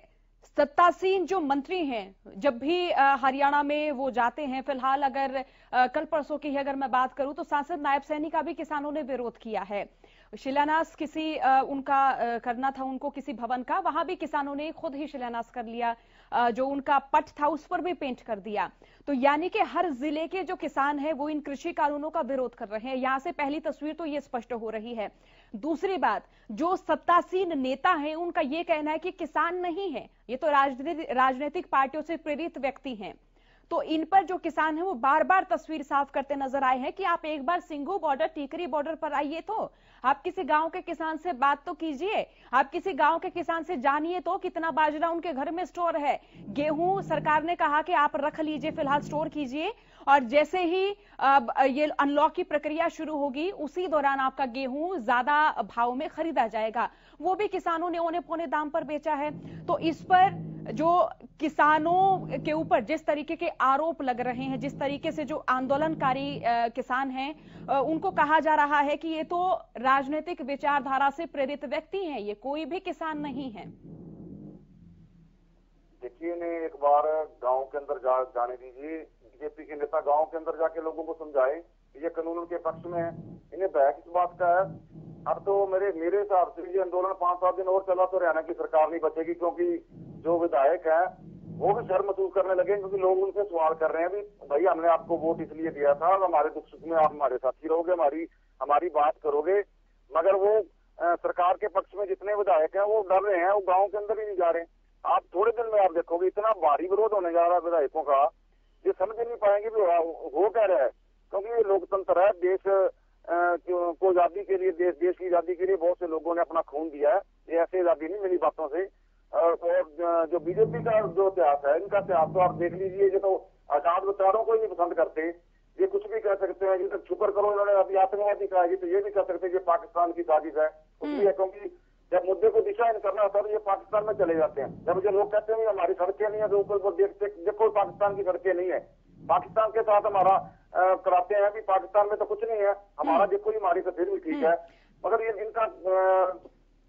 सत्तासीन जो मंत्री हैं, जब भी हरियाणा में वो जाते हैं, फिलहाल अगर कल परसों की अगर मैं बात करूं तो सांसद नायब सैनी का भी किसानों ने विरोध किया है। शिलान्यास किसी उनका करना था उनको किसी भवन का, वहां भी किसानों ने खुद ही शिलान्यास कर लिया। जो उनका पट था उस पर भी पेंट कर दिया। तो यानी कि हर जिले के जो किसान हैं वो इन कृषि कानूनों का विरोध कर रहे हैं। यहां से पहली तस्वीर तो ये स्पष्ट हो रही है। दूसरी बात, जो सत्तासीन नेता हैं उनका ये कहना है कि किसान नहीं है, ये तो राजनीतिक पार्टियों से प्रेरित व्यक्ति हैं। तो इन पर जो किसान हैं वो बार बार तस्वीर साफ करते नजर आए हैं कि आप एक बार सिंघू बॉर्डर, टीकरी बॉर्डर पर आइए, तो आप किसी गांव के किसान से बात तो कीजिए, आप किसी गांव के किसान से जानिए तो कितना बाजरा उनके घर में स्टोर है। गेहूं सरकार ने कहा कि आप रख लीजिए, फिलहाल स्टोर कीजिए, और जैसे ही ये अनलॉक की प्रक्रिया शुरू होगी उसी दौरान आपका गेहूं ज्यादा भाव में खरीदा जाएगा। वो भी किसानों ने औने पौने दाम पर बेचा है। तो इस पर जो किसानों के ऊपर जिस तरीके के आरोप लग रहे हैं, जिस तरीके से जो आंदोलनकारी किसान हैं, उनको कहा जा रहा है कि ये तो राजनीतिक विचारधारा से प्रेरित व्यक्ति हैं, ये कोई भी किसान नहीं है। देखिए, इन्हें एक बार गांव के अंदर जाने दीजिए। बीजेपी के नेता गांव के अंदर जाके लोगों को समझाए कि ये कानून के पक्ष में है। इन्हें भय किस बात का है? अब तो मेरे हिसाब से ये आंदोलन 5-7 दिन और चला तो हरियाणा की सरकार नहीं बचेगी, क्योंकि जो विधायक हैं वो भी शर्म महसूस करने लगे, क्योंकि लोग उनसे सवाल कर रहे हैं भी भाई हमने आपको वोट इसलिए दिया था, हमारे दुख सुख में आप हमारे साथी रहोगे, हमारी बात करोगे। मगर वो सरकार के पक्ष में जितने विधायक हैं वो डर रहे हैं, वो गाँव के अंदर ही नहीं जा रहे। आप थोड़े दिन में आप देखोगे इतना भारी विरोध होने जा रहा है विधायकों का, ये समझ नहीं पाएंगे भी हो क्या रहा है। क्योंकि ये लोकतंत्र है, देश को आजादी के लिए, देश की आजादी के लिए बहुत से लोगों ने अपना खून दिया है। ये ऐसे आजादी नहीं मिली बातों से। और जो बीजेपी का जो इतिहास है, इनका इतिहास तो आप देख लीजिए, ये तो आजाद विचारों को ही नहीं पसंद करते। ये कुछ भी कह सकते हैं, जिसे शुक्र करो इन्होंने अभी आतंकवादी कहा, तो ये भी कह सकते हैं कि पाकिस्तान की साजिश है। इसलिए क्योंकि जब मुद्दे को दिशाहीन करना होता है तो ये पाकिस्तान में चले जाते हैं। जब जो लोग कहते हैं हमारी सड़कें नहीं है, तो ऊपर देखो पाकिस्तान की सड़कें नहीं है, पाकिस्तान के साथ हमारा कराते हैं भी, पाकिस्तान में तो कुछ नहीं है, हमारा देखो हमारी तो फिर भी ठीक है। मगर ये इनका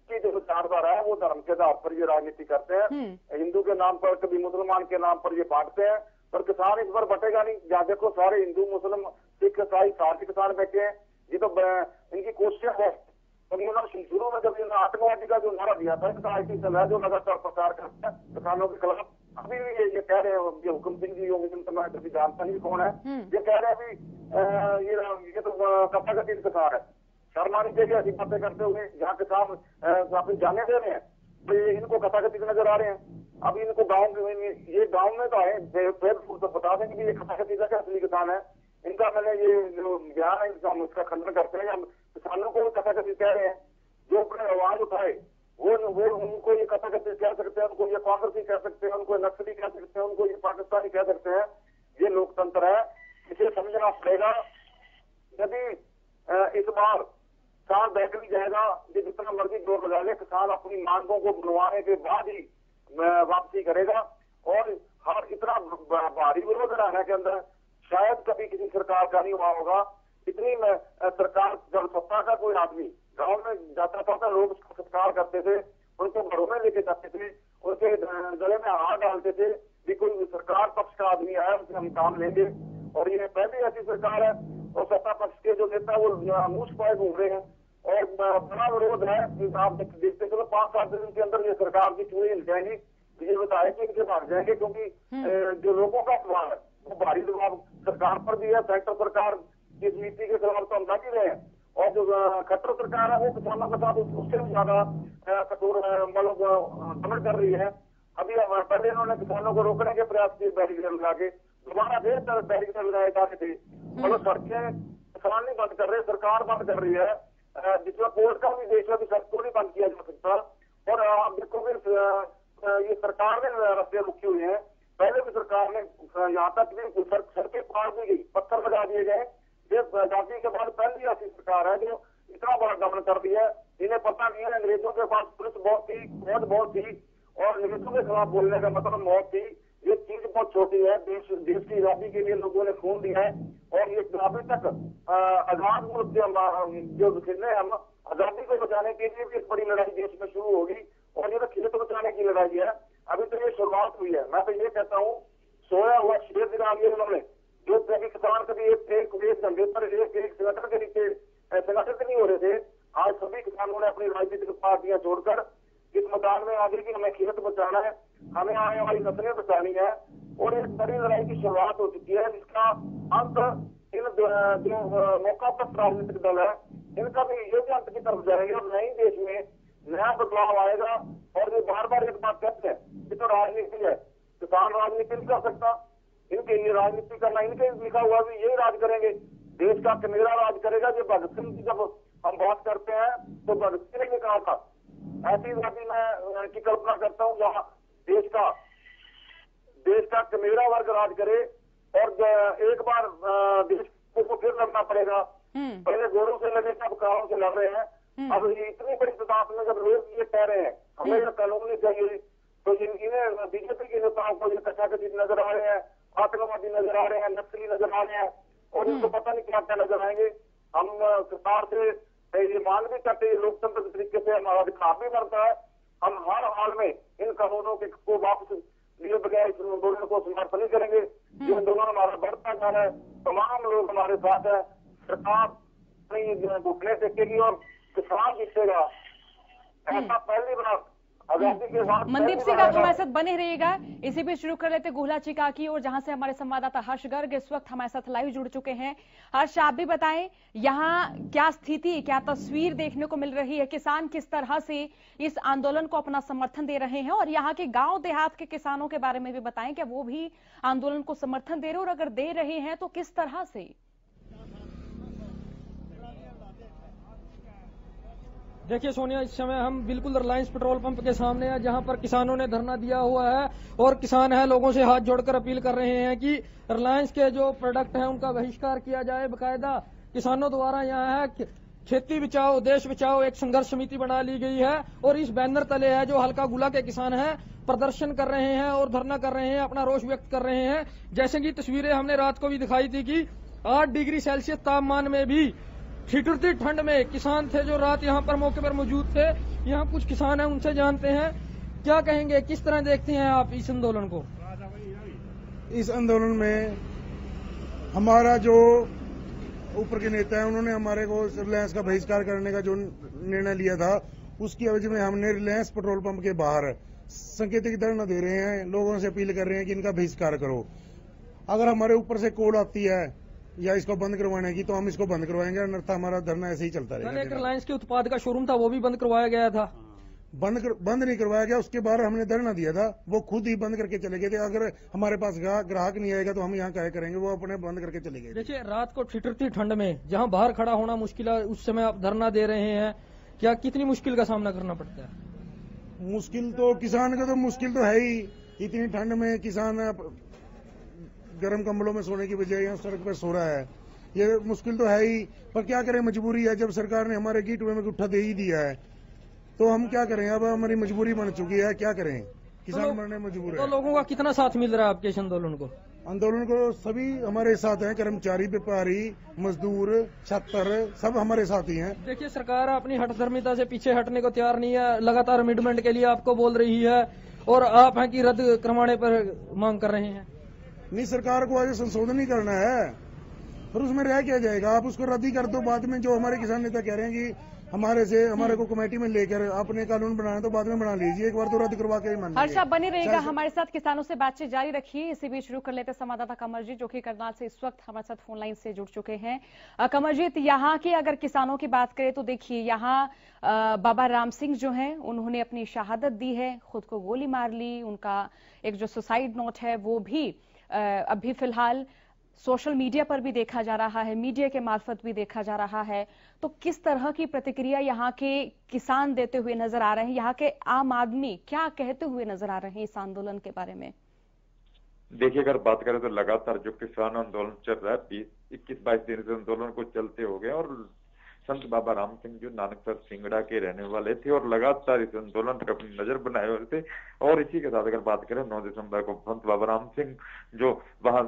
की जो विचारधारा है वो धर्म के आधार पर ये राजनीति करते हैं, हिंदू के नाम पर, कभी मुसलमान के नाम पर ये बांटते हैं। पर किसान इस बार बटेगा नहीं। जहाँ देखो सारे हिंदू, मुस्लिम, सिख, ईसाई सारे किसान बैठे हैं। ये तो इनकी कोशिश है। शुरू में जब आतंकवादी का जो नारा दिया था, इनका आईटी सेल है जो लगातार प्रचार करता है किसानों के खिलाफ। अभी भी ये कह रहे हैं, ये हुक्म सिंह जी, योगी सिंह, मैं कभी जानता नहीं कौन है, ये कह रहे हैं अभी ये तो कथाकथित किसान है। शर्मानी चाहिए ऐसी बातें करते हुए, जहाँ किसान अपनी जाने दे रहे हैं, तो ये इनको कथाकथित नजर आ रहे हैं। अब इनको ये गाँव में तो आए, तो बता दें कि ये कथाकथित है, असली किसान है। इनका मैंने ये जो बयान है इसका खंडन करते हैं। हम किसानों को कथाकथित कह रहे हैं, जो अपने आवाज उठाए वो उनको ये कथाकथित कह सकते हैं, उनको ये कांग्रेसी कह सकते हैं, उनको नक्सली कह सकते हैं, उनको ये पाकिस्तानी कह सकते हैं। ये लोकतंत्र है, इसे समझना पड़ेगा। यदि इस बार किसान बैठ भी जाएगा, ये जितना मर्जी जोर लगा ले, किसान अपनी मांगों को बनवाने के बाद ही वापसी करेगा। और हर इतना भारी विरोध रहने के अंदर शायद कभी किसी सरकार का नहीं हुआ होगा। इतनी सरकार जब सत्ता का कोई आदमी गांव में जाता था तो लोग उसका सत्कार करते थे, उनको घरों में लेके जाते थे, उनके गले में हाथ डालते थे कि कोई सरकार पक्ष का आदमी आया, उनसे हम काम लेंगे। और ये पहली ऐसी सरकार है और सत्ता पक्ष के जो नेता वो मूछ पाए घूम रहे हैं और बड़ा विरोध है। आप देखते चलो 5-7 दिन के अंदर ये सरकार की चूड़ी हिल जाएगी, ये बताए कि इनके भाग जाएंगे, क्योंकि जो लोगों का दबाव है वो भारी दबाव सरकार पर भी है। सेंट्रल सरकार की नीति के खिलाफ तो हम लग ही रहे हैं और जो खट्टर सरकार है वो किसानों के साथ उससे भी ज्यादा कठोर मतलब दमन कर रही है। अभी पहले इन्होंने किसानों को रोकने के प्रयास किए बैरिकेड लगा के, दोबारा फिर बैरिकेड लगाए जाते थे। मतलब सड़कें किसान नहीं बंद कर रहे, सरकार बंद कर रही है, जिसमें कोर्ट का भी देश में भी सड़क को नहीं बंद किया जा सकता। और आप देखोगे ये सरकार ने रस्ते रुके हुए हैं, पहले भी सरकार ने यहाँ तक भी सड़कें पार दी गई, पत्थर लगा दिए गए। ये आजादी के बाद पहली ऐसी सरकार है जो इतना बड़ा दमन कर दिया है। इन्हें पता नहीं है, अंग्रेजों के पास पुलिस बहुत थी, फौज बहुत थी और अंग्रेजों के खिलाफ बोलने का मतलब मौत थी। ये चीज बहुत छोटी है। देश की आजादी के लिए लोगों ने खून दिया है और ये अभी तक आजाद मुल्क जो खिले हम आजादी को बचाने के लिए भी एक बड़ी लड़ाई देश में शुरू होगी और ये तो खिले को बचाने की लड़ाई है। अभी तो ये शुरुआत हुई है। मैं तो ये कहता हूँ सोया हुआ शेर दिखा दिया उन्होंने, जो कभी किसान कभी एक झंडे पर एक संगठन के नीचे संगठित नहीं हो रहे थे। आज सभी किसानों ने अपनी राजनीतिक पार्टियां छोड़कर इस मैदान में आगे की हमें खेत बचाना है, हमें आने वाली नस्लें बचानी है और एक बड़ी लड़ाई की शुरुआत हो चुकी है, जिसका अंत इन जो मौकापत राजनीतिक दल है इनका भी ये अंत की तरफ जाएगा और नए देश में नया बदलाव आएगा। और ये बार बार एक बात कहते हैं कि तो राजनीति है, किसान राजनीति नहीं कर सकता, इनके लिए राजनीति करना, इनके लिखा हुआ भी यही राज करेंगे, देश का कनेरा राज करेगा। जो भगत सिंह की जब हम बात करते हैं तो भगत सिंह ने कहा था, ऐसी आजादी मैं की कल्पना करता हूँ जहाँ देश का कनेरा वर्ग राज करे और एक बार देश को फिर लड़ना पड़ेगा। पहले गोरों से लगे, अब कारों से लड़ रहे हैं। अब इतनी बड़ी तादाद में जब लोग ये कह रहे हैं हमें यह कानून नहीं चाहिए, तो इन्हें बीजेपी के नेताओं को ये कथाकथित नजर आ रहे हैं, आतंकवादी नजर आ रहे हैं, नक्सली नजर आ रहे हैं और इनको पता नहीं क्या क्या नजर आएंगे। हम सरकार से ये मांग भी करते हैं, लोकतंत्र के तरीके से हमारा अधिकार भी बनता है, हम हर हाल में इन कानूनों को वापस लिए बगैर इस आंदोलन को समर्थन नहीं करेंगे। ये आंदोलन हमारा बढ़ता जा रहा है, तमाम लोग हमारे साथ है, सरकार अपनी घुटने टेकेगी और किसान जीतेगा। ऐसा पहली बार आजादी के बाद। मनदीप सिंह आप हमारे साथ बने रहिएगा। इसी बीच शुरू कर लेते गुहला चिका की और जहां से हमारे संवाददाता हर्ष गर्ग इस वक्त हमारे साथ लाइव जुड़ चुके हैं। हर्ष, आप भी बताएं यहाँ क्या स्थिति, क्या तस्वीर देखने को मिल रही है, किसान किस तरह से इस आंदोलन को अपना समर्थन दे रहे हैं और यहाँ के गांव देहात के किसानों के बारे में भी बताएं, क्या वो भी आंदोलन को समर्थन दे रहे हैं और अगर दे रहे हैं तो किस तरह से? देखिए सोनिया, इस समय हम बिल्कुल रिलायंस पेट्रोल पंप के सामने हैं जहां पर किसानों ने धरना दिया हुआ है और किसान है लोगों से हाथ जोड़कर अपील कर रहे हैं कि रिलायंस के जो प्रोडक्ट हैं उनका बहिष्कार किया जाए। बकायदा किसानों द्वारा यहाँ है खेती बचाओ देश बचाओ एक संघर्ष समिति बना ली गई है और इस बैनर तले है जो हल्का गुला के किसान हैं प्रदर्शन कर रहे हैं और धरना कर रहे हैं, अपना रोष व्यक्त कर रहे हैं। जैसे कि तस्वीरें हमने रात को भी दिखाई थी कि 8 डिग्री सेल्सियस तापमान में भी ठिठुरती ठंड में किसान थे जो रात यहाँ पर मौके पर मौजूद थे। यहाँ कुछ किसान हैं, उनसे जानते हैं क्या कहेंगे, किस तरह देखते हैं आप इस आंदोलन को? इस आंदोलन में हमारा जो ऊपर के नेता है उन्होंने हमारे को रिलायंस का बहिष्कार करने का जो निर्णय लिया था उसकी अवधि में हमने रिलायंस पेट्रोल पंप के बाहर संकेतिक धरना दे रहे हैं, लोगों से अपील कर रहे हैं कि इनका बहिष्कार करो। अगर हमारे ऊपर से कॉल आती है या इसको बंद करवाने की तो हम इसको बंद करवाएंगे, अन्यथा हमारा धरना ऐसे ही चलता रहेगा। एक रिलायंस के उत्पाद का शोरूम था वो भी बंद करवाया गया था। बंद नहीं करवाया गया, उसके बाद हमने धरना दिया था, वो खुद ही बंद करके चले गए थे। अगर हमारे पास ग्राहक नहीं आएगा तो हम यहाँ क्या करेंगे, वो अपने बंद करके चले गए। देखिए रात को ठिठुरती ठंड में जहाँ बाहर खड़ा होना मुश्किल है, उस समय आप धरना दे रहे हैं, क्या कितनी मुश्किल का सामना करना पड़ता है? मुश्किल तो किसान का तो मुश्किल तो है ही। इतनी ठंड में किसान गर्म कंबलों में सोने की बजाय यहाँ सड़क पर सो रहा है, ये मुश्किल तो है ही। पर क्या करें, मजबूरी है। जब सरकार ने हमारे कीटुए में गुट्ठा दे ही दिया है तो हम क्या करें, अब हमारी मजबूरी बन चुकी है, क्या करें, किसान मरने मजबूर है। तो लोगों का कितना साथ मिल रहा है आपके इस आंदोलन को? आंदोलन को सभी हमारे साथ हैं, कर्मचारी, व्यापारी, मजदूर, छात्र, सब हमारे साथ ही हैं। देखिए, सरकार अपनी हठधर्मिता से पीछे हटने को तैयार नहीं है, लगातार अमेंडमेंट के लिए आपको बोल रही है और आप हैं कि रद्द करवाने पर मांग कर रहे हैं। नहीं, सरकार को आगे संशोधन ही करना है, पर उसमें रह क्या जाएगा। आप उसको रद्द ही कर दो। बाद में जो हमारे किसान नेता कह रहे हैं कि हमारे को कमेटी में लेकर आपने कानून बनाना, तो बाद में बना लीजिए, एक बार तो रद्द करवा के ही मान। हर्ष, आप बने रहेगा हमारे साथ, किसानों से बातचीत जारी रखिए। इसी बीच शुरू कर लेते संवाददाता कमरजीत, जो कि करनाल से इस वक्त हमारे साथ फोन लाइन से जुड़ चुके हैं। कमरजीत, यहाँ के अगर किसानों की बात करें तो देखिए, यहाँ बाबा राम सिंह जो हैं उन्होंने अपनी शहादत दी है, खुद को गोली मार ली। उनका एक जो सुसाइड नोट है वो भी अभी फिलहाल सोशल मीडिया पर भी देखा जा रहा है, मीडिया के मार्फत भी देखा जा रहा है। तो किस तरह की प्रतिक्रिया यहाँ के किसान देते हुए नजर आ रहे हैं? यहाँ के आम आदमी क्या कहते हुए नजर आ रहे हैं इस आंदोलन के बारे में? देखिए, अगर बात करें तो लगातार जो किसान आंदोलन चल रहा है, 21-22 दिन से आंदोलन को चलते हो गए, और संत बाबा राम सिंह जो नानकसर सिंगड़ा के रहने वाले थे और लगातार इस आंदोलन पर अपनी नजर बनाए हुए थे। और इसी के साथ अगर बात करें 9 दिसंबर को संत बाबा राम सिंह जो वहां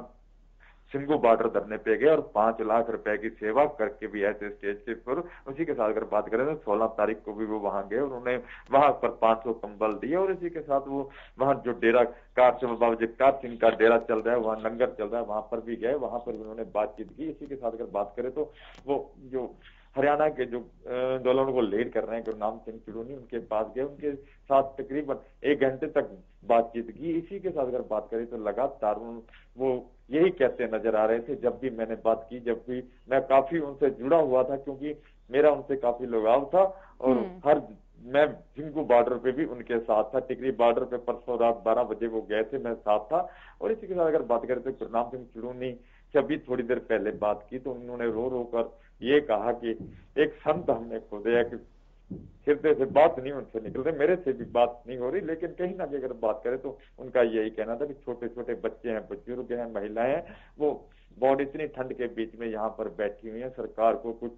सिंगू बॉर्डर धरने पे गए और 5 लाख रुपए की सेवा करके भी ऐसे स्टेज के पर। उसी के साथ अगर बात करें तो 16 तारीख को भी वो वहां गए और उन्हें वहां पर 500 कंबल दिए। और इसी के साथ वो वहां जो डेरा बाबा जगतार सिंह का डेरा चल रहा है, वहां लंगर चल रहा है, वहां पर भी गए, वहां पर भी उन्होंने बातचीत की। इसी के साथ अगर बात करें तो वो जो हरियाणा के जो आंदोलन को लीड कर रहे हैं गुरनाम सिंह चिड़ूनी, उनके पास गए, उनके साथ तकरीबन 1 घंटे तक बातचीत की। इसी के साथ अगर बात करें तो लगातार वो यही कहते नजर आ रहे थे, जब भी मैंने बात की, जब भी मैं काफी उनसे जुड़ा हुआ था, क्योंकि मेरा उनसे काफी लगाव था और मैं सिंगू बॉर्डर पे भी उनके साथ था। टिकरी बॉर्डर पे परसों रात 12 बजे वो गए थे, मैं साथ था। और इसी के साथ अगर बात करें तो गुरनाम सिंह चिड़ूनी से अभी थोड़ी देर पहले बात की तो उन्होंने रो रो कर ये कहा कि एक संत हमने खो दिया, कि हृदय से बात नहीं उनसे निकल रही, मेरे से भी बात नहीं हो रही। लेकिन कहीं ना कहीं अगर बात करें तो उनका यही कहना था कि छोटे छोटे बच्चे हैं, बुजुर्ग हैं, महिलाएं हैं, वो बहुत इतनी ठंड के बीच में यहाँ पर बैठी हुई है, सरकार को कुछ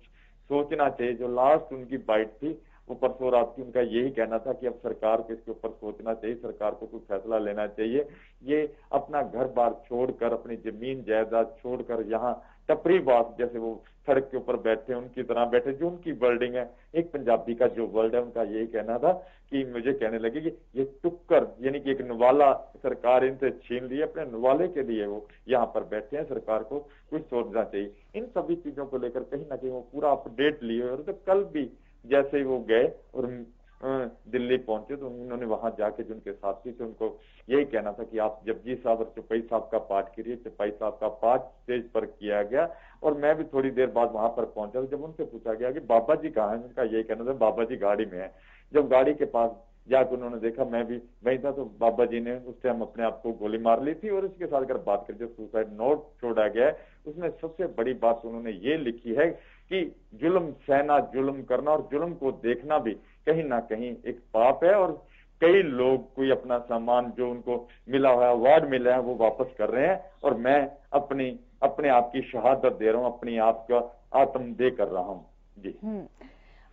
सोचना चाहिए। जो लास्ट उनकी बाइट थी वो परसों रात की, उनका यही कहना था कि अब सरकार को इसके ऊपर सोचना चाहिए, सरकार को कुछ फैसला लेना चाहिए। ये अपना घर बार छोड़कर, अपनी जमीन जायदाद छोड़कर यहाँ टपरी वास जैसे वो सड़क के ऊपर बैठे, उनकी तरह बैठे, जो उनकी वर्डिंग है, एक पंजाबी का जो वर्ड है, उनका यही कहना था कि मुझे कहने लगे कि ये टुक्कर यानी कि एक नवाला सरकार इनसे छीन ली, अपने नवाले के लिए वो यहाँ पर बैठे हैं, सरकार को कुछ सोचना चाहिए। इन सभी चीजों को लेकर कहीं ना कहीं वो पूरा अपडेट लिए। और तो कल भी जैसे ही वो गए और दिल्ली पहुंचे तो उन्होंने वहां जाके जो उनके साथी थे उनको यही कहना था कि आप जपजी साहब और चौपाई साहब का पाठ करिए। चौपाई साहब का पाठ स्टेज पर किया गया और मैं भी थोड़ी देर बाद वहां पर पहुंचा। तो जब उनसे पूछा गया कि बाबा जी कहाँ हैं, उनका यही कहना था बाबा जी गाड़ी में है। जब गाड़ी के पास जाकर उन्होंने देखा, मैं भी वहीं था, तो बाबा जी ने उस टाइम अपने आप को गोली मार ली थी। और इसके साथ अगर बात करें जो सुसाइड नोट छोड़ा गया है, उसमें सबसे बड़ी बात उन्होंने ये लिखी है कि जुल्म सहना, जुल्म करना और जुल्म को देखना भी कहीं ना कहीं एक पाप है। और कई लोग कोई अपना सामान जो उनको मिला हुआ अवार्ड मिला है वो वापस कर रहे हैं, और मैं अपने आप की शहादत दे रहा हूँ, अपनी आप का आत्मदेह कर रहा हूँ जी।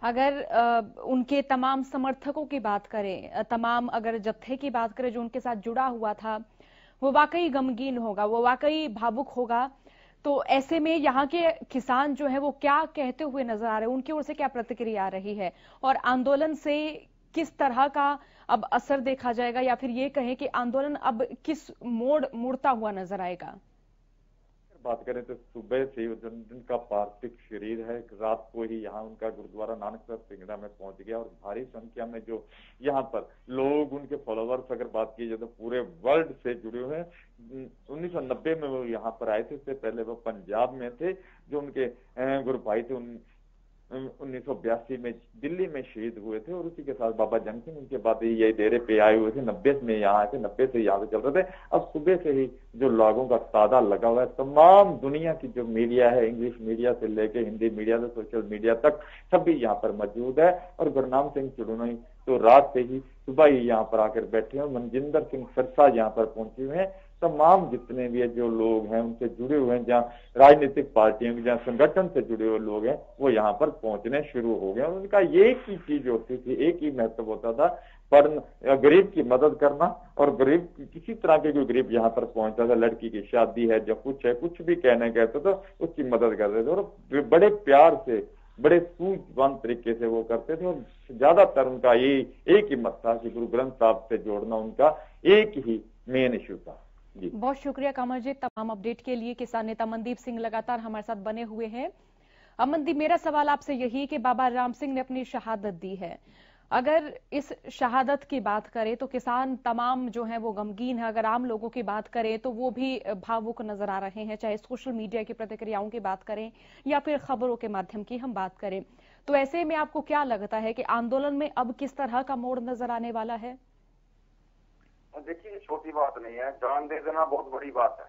अगर उनके तमाम समर्थकों की बात करें, तमाम अगर जत्थे की बात करें जो उनके साथ जुड़ा हुआ था, वो वाकई गमगीन होगा, वो वाकई भावुक होगा। तो ऐसे में यहाँ के किसान जो है वो क्या कहते हुए नजर आ रहे हैं, उनकी ओर से क्या प्रतिक्रिया आ रही है, और आंदोलन से किस तरह का अब असर देखा जाएगा, या फिर ये कहें कि आंदोलन अब किस मोड़ मुड़ता हुआ नजर आएगा? बात करें तो सुबह से जिनका पार्थिव शरीर है रात को ही यहाँ उनका गुरुद्वारा नानकसर सिंगड़ा में पहुंच गया, और भारी संख्या में जो यहाँ पर लोग, उनके फॉलोवर्स अगर बात की जाए तो पूरे वर्ल्ड से जुड़े हुए हैं। 1990 में वो यहाँ पर आए थे, इससे पहले वो पंजाब में थे। जो उनके गुरु भाई थे 1982 में दिल्ली में शहीद हुए थे, और उसी के साथ बाबा जंग सिंह उनके बाद ये डेरे पे आए हुए थे। 90 में यहाँ आए थे, 90 से यहाँ पे चल रहे थे। अब सुबह से ही जो लोगों का तादाद लगा हुआ है, तमाम दुनिया की जो मीडिया है, इंग्लिश मीडिया से लेके हिंदी मीडिया से सोशल मीडिया तक, सभी यहाँ पर मौजूद है। और गुरनाम सिंह चुड़ोनी तो रात से ही, सुबह ही यहाँ पर आकर बैठे हैं। मनजिंदर सिंह सिरसा यहाँ पर पहुंचे हुए हैं। तमाम जितने भी जो लोग हैं उनसे जुड़े हुए हैं, जहाँ राजनीतिक पार्टियों, जहाँ संगठन से जुड़े हुए लोग हैं, वो यहाँ पर पहुंचने शुरू हो गए। उनका एक ही चीज होती थी, एक ही महत्व होता था, पर गरीब की मदद करना। और गरीब किसी तरह के कोई गरीब यहाँ पर पहुंचता था, लड़की की शादी है, जो कुछ है, कुछ भी कहने कहते तो उसकी मदद करते थे, और बड़े प्यार से, बड़े सूझबूझ तरीके से वो करते थे। और ज्यादातर उनका ये एक ही मत था कि गुरु ग्रंथ साहब से जोड़ना उनका एक ही मेन इश्यू था। जी बहुत शुक्रिया कमर जी, तमाम अपडेट के लिए। किसान नेता अमनदीप सिंह लगातार हमारे साथ बने हुए हैं। अमनदीप, मेरा सवाल आपसे यही है कि बाबा राम सिंह ने अपनी शहादत दी है, अगर इस शहादत की बात करें तो किसान तमाम जो है वो गमगीन है। अगर आम लोगों की बात करें तो वो भी भावुक नजर आ रहे हैं, चाहे सोशल मीडिया की प्रतिक्रियाओं की बात करें या फिर खबरों के माध्यम की हम बात करें। तो ऐसे में आपको क्या लगता है कि आंदोलन में अब किस तरह का मोड़ नजर आने वाला है? देखिए, छोटी बात नहीं है, जान दे देना बहुत बड़ी बात है।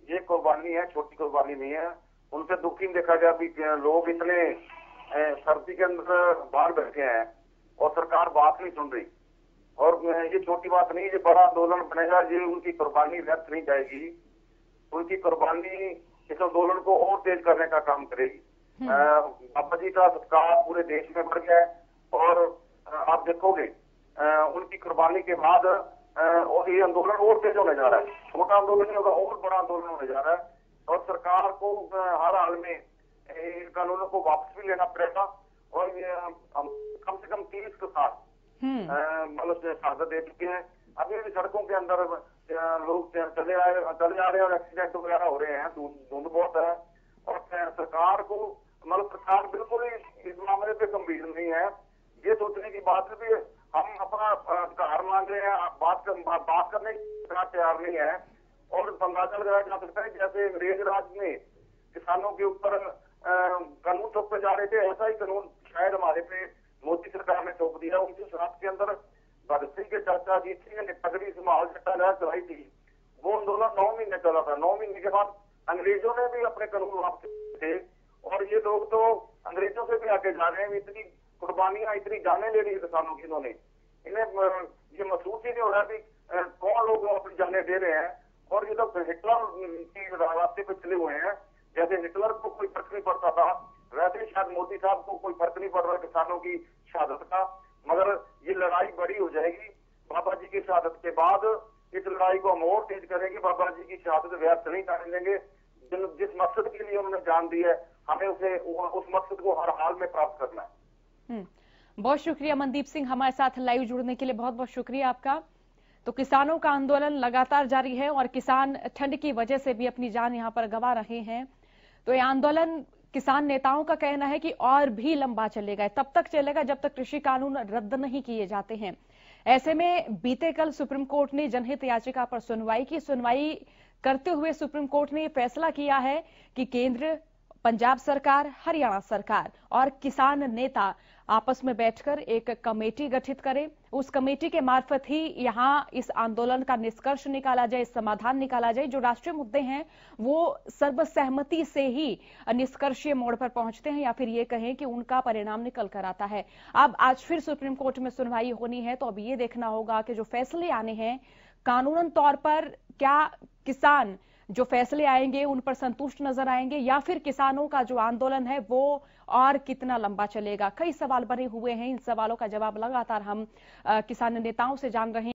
ये कुर्बानी है, छोटी कुर्बानी नहीं है। उनसे दुखी देखा गया भी लोग इतने सर्दी के अंदर बाहर बैठे हैं और सरकार बात नहीं सुन रही। और ये छोटी बात नहीं, ये बड़ा आंदोलन बनेगा, ये उनकी कुर्बानी व्यर्थ नहीं जाएगी। उनकी कुर्बानी इस आंदोलन को और तेज करने का काम करेगी। बाबा जी का सत्कार पूरे देश में बढ़ गया है, और आप देखोगे उनकी कुर्बानी के बाद और ये आंदोलन और तेज होने जा रहा है। छोटा आंदोलन नहीं होगा, और बड़ा आंदोलन होने जा रहा है। और सरकार को हर हाल में इन कानूनों को वापस भी लेना पड़ेगा, और कम से कम 30 के साथ मतलब शहादत दे चुके हैं। अभी भी सड़कों के अंदर लोग चले आ रहे हैं और एक्सीडेंट वगैरह हो रहे हैं, धुंध बहुत है। और सरकार को मतलब सरकार बिल्कुल ही इस मामले पे गंभीर नहीं है। ये सोचने की बात है भी हम अपना अधिकार मांग रहे हैं, बात करने की तैयार नहीं है। और अंदाजा लगाया जा सकता है जैसे अंग्रेज राज में किसानों के ऊपर कानून थोपे जा रहे थे, ऐसा ही कानून शायद हमारे पे मोदी सरकार ने थोप दिया। 1907 के अंदर भगत सिंह के चाचा अजीत सिंह ने पगड़ी संभाल चट्टा चलाई थी, वो आंदोलन 9 महीने चला था। 9 महीने के बाद अंग्रेजों ने भी अपने कानून वापस थे, और ये लोग तो अंग्रेजों से भी आगे जा रहे हैं। इतनी कुर्बानियां, इतनी जाने ले रही है किसानों की, इन्होंने इन्हें ये महसूस ही नहीं हो रहा कि कौन लोग अपनी जाने दे रहे हैं। और ये तो हिटलर की रास्ते पे चले हुए हैं। जैसे हिटलर को कोई फर्क नहीं पड़ता था, वैसे शायद मोदी साहब को कोई फर्क नहीं पड़ रहा किसानों की शहादत का। मगर ये लड़ाई बड़ी हो जाएगी बाबा जी की शहादत के बाद। इस लड़ाई को हम और तेज करेंगे, बाबा जी की शहादत व्यर्थ नहीं करने देंगे। जिस मकसद के लिए उन्होंने जान दी है, हमें उस मकसद को हर हाल में प्राप्त करना है। बहुत शुक्रिया मनदीप सिंह, हमारे साथ लाइव जुड़ने के लिए बहुत बहुत शुक्रिया आपका। तो किसानों का आंदोलन लगातार जारी है और किसान ठंड की वजह से भी अपनी जान यहां पर गंवा रहे हैं। तो ये आंदोलन किसान नेताओं का कहना है कि और भी लंबा चलेगा, तब तक चलेगा जब तक कृषि कानून रद्द नहीं किए जाते हैं। ऐसे में बीते कल सुप्रीम कोर्ट ने जनहित याचिका पर सुनवाई की। सुनवाई करते हुए सुप्रीम कोर्ट ने फैसला किया है कि केंद्र, पंजाब सरकार, हरियाणा सरकार और किसान नेता आपस में बैठकर एक कमेटी गठित करें। उस कमेटी के मार्फत ही यहां इस आंदोलन का निष्कर्ष निकाला जाए, समाधान निकाला जाए। जो राष्ट्रीय मुद्दे हैं वो सर्वसहमति से ही निष्कर्षीय मोड़ पर पहुंचते हैं, या फिर ये कहें कि उनका परिणाम निकल कर आता है। अब आज फिर सुप्रीम कोर्ट में सुनवाई होनी है, तो अब ये देखना होगा कि जो फैसले आने हैं कानूनन तौर पर, क्या किसान जो फैसले आएंगे उन पर संतुष्ट नजर आएंगे, या फिर किसानों का जो आंदोलन है वो और कितना लंबा चलेगा। कई सवाल बने हुए हैं, इन सवालों का जवाब लगातार हम किसान नेताओं से जान रहे हैं।